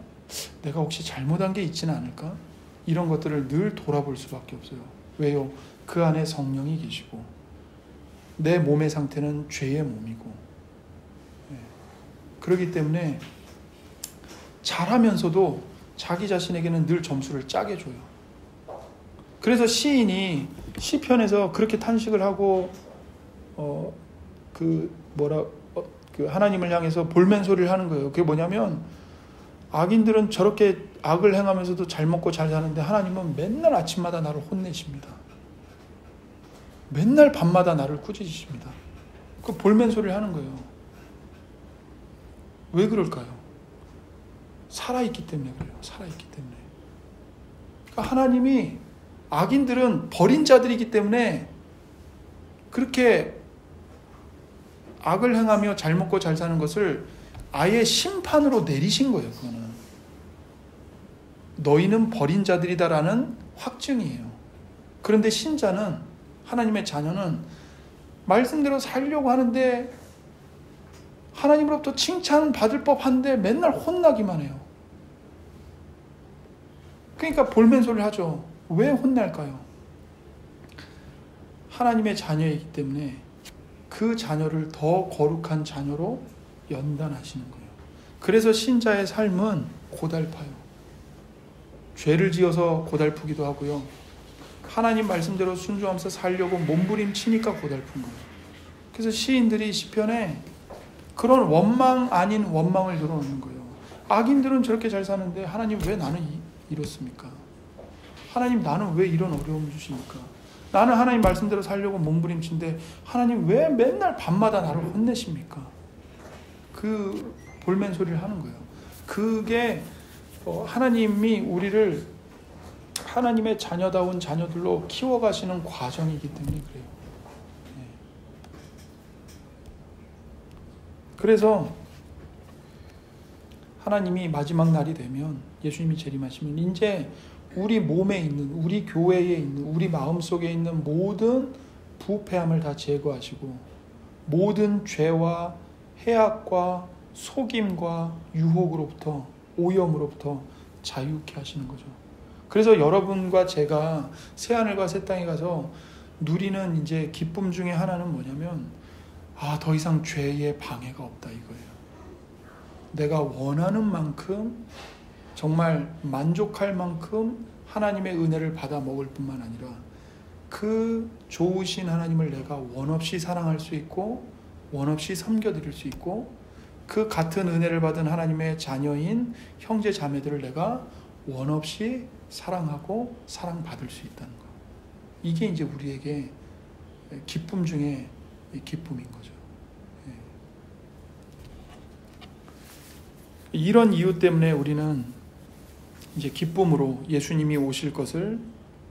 내가 혹시 잘못한 게 있지는 않을까? 이런 것들을 늘 돌아볼 수밖에 없어요. 왜요? 그 안에 성령이 계시고 내 몸의 상태는 죄의 몸이고, 그렇기 때문에 잘하면서도 자기 자신에게는 늘 점수를 짜게 줘요. 그래서 시인이 시편에서 그렇게 탄식을 하고 하나님을 향해서 볼멘 소리를 하는 거예요. 그게 뭐냐면, 악인들은 저렇게 악을 행하면서도 잘 먹고 잘 사는데 하나님은 맨날 아침마다 나를 혼내십니다. 맨날 밤마다 나를 꾸짖으십니다. 그 볼멘 소리를 하는 거예요. 왜 그럴까요? 살아있기 때문에 그래요. 살아있기 때문에. 그러니까 하나님이, 악인들은 버린 자들이기 때문에 그렇게 악을 행하며 잘 먹고 잘 사는 것을 아예 심판으로 내리신 거예요. 그거는 너희는 버린 자들이다라는 확증이에요. 그런데 신자는, 하나님의 자녀는 말씀대로 살려고 하는데 하나님으로부터 칭찬받을 법한데 맨날 혼나기만 해요. 그러니까 볼멘 소리를 하죠. 왜 혼날까요? 하나님의 자녀이기 때문에 그 자녀를 더 거룩한 자녀로 연단하시는 거예요. 그래서 신자의 삶은 고달파요. 죄를 지어서 고달프기도 하고요. 하나님 말씀대로 순종하면서 살려고 몸부림치니까 고달픈 거예요. 그래서 시인들이 시편에 그런 원망 아닌 원망을 들어놓는 거예요. 악인들은 저렇게 잘 사는데 하나님 왜 나는 이렇습니까? 하나님 나는 왜 이런 어려움을 주십니까? 나는 하나님 말씀대로 살려고 몸부림치는데 하나님 왜 맨날 밤마다 나를 혼내십니까? 그 볼멘 소리를 하는 거예요. 그게 하나님이 우리를 하나님의 자녀다운 자녀들로 키워가시는 과정이기 때문에 그래요. 그래서 하나님이 마지막 날이 되면, 예수님이 재림하시면 이제 우리 몸에 있는, 우리 교회에 있는, 우리 마음속에 있는 모든 부패함을 다 제거하시고 모든 죄와 해악과 속임과 유혹으로부터, 오염으로부터 자유케 하시는 거죠. 그래서 여러분과 제가 새하늘과 새 땅에 가서 누리는 이제 기쁨 중에 하나는 뭐냐면, 더 이상 죄의 방해가 없다 이거예요. 내가 원하는 만큼, 정말 만족할 만큼 하나님의 은혜를 받아 먹을 뿐만 아니라 그 좋으신 하나님을 내가 원없이 사랑할 수 있고 원없이 섬겨드릴 수 있고, 그 같은 은혜를 받은 하나님의 자녀인 형제 자매들을 내가 원없이 사랑하고 사랑받을 수 있다는 거. 이게 이제 우리에게 기쁨 중에 기쁨인 거죠. 이런 이유 때문에 우리는 이제 기쁨으로 예수님이 오실 것을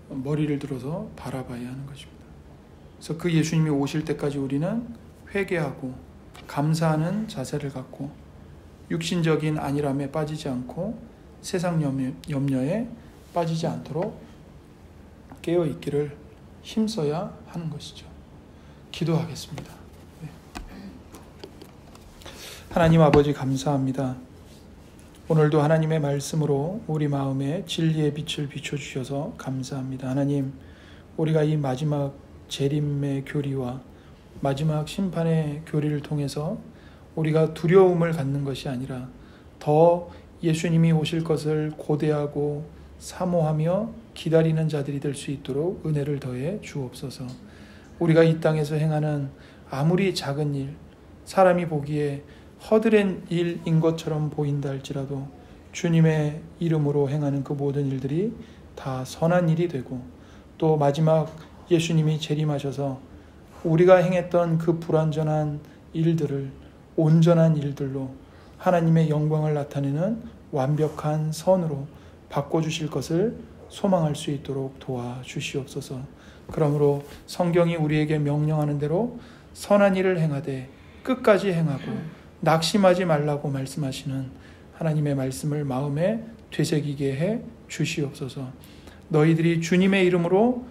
머리를 들어서 바라봐야 하는 것입니다. 그래서 그 예수님이 오실 때까지 우리는 회개하고 감사하는 자세를 갖고 육신적인 안일함에 빠지지 않고 세상 염려에 빠지지 않도록 깨어있기를 힘써야 하는 것이죠. 기도하겠습니다. 하나님 아버지 감사합니다. 오늘도 하나님의 말씀으로 우리 마음에 진리의 빛을 비춰주셔서 감사합니다. 하나님, 우리가 이 마지막 재림의 교리와 마지막 심판의 교리를 통해서 우리가 두려움을 갖는 것이 아니라 더 예수님이 오실 것을 고대하고 사모하며 기다리는 자들이 될 수 있도록 은혜를 더해 주옵소서. 우리가 이 땅에서 행하는 아무리 작은 일, 사람이 보기에 허드렛 일인 것처럼 보인다 할지라도 주님의 이름으로 행하는 그 모든 일들이 다 선한 일이 되고, 또 마지막 예수님이 재림하셔서 우리가 행했던 그 불완전한 일들을 온전한 일들로 하나님의 영광을 나타내는 완벽한 선으로 바꿔주실 것을 소망할 수 있도록 도와주시옵소서. 그러므로 성경이 우리에게 명령하는 대로 선한 일을 행하되 끝까지 행하고 낙심하지 말라고 말씀하시는 하나님의 말씀을 마음에 되새기게 해 주시옵소서. 너희들이 주님의 이름으로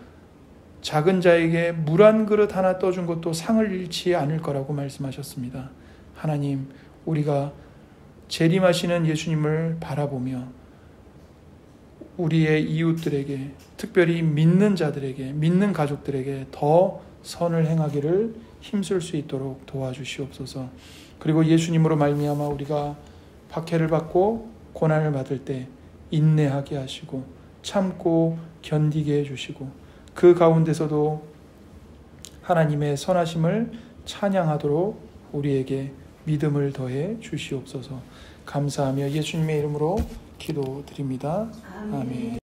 작은 자에게 물 한 그릇 하나 떠준 것도 상을 잃지 않을 거라고 말씀하셨습니다. 하나님, 우리가 재림하시는 예수님을 바라보며 우리의 이웃들에게, 특별히 믿는 자들에게, 믿는 가족들에게 더 선을 행하기를 힘쓸 수 있도록 도와주시옵소서. 그리고 예수님으로 말미암아 우리가 박해를 받고 고난을 받을 때 인내하게 하시고 참고 견디게 해주시고 그 가운데서도 하나님의 선하심을 찬양하도록 우리에게 믿음을 더해 주시옵소서. 감사하며 예수님의 이름으로 기도드립니다. 아멘.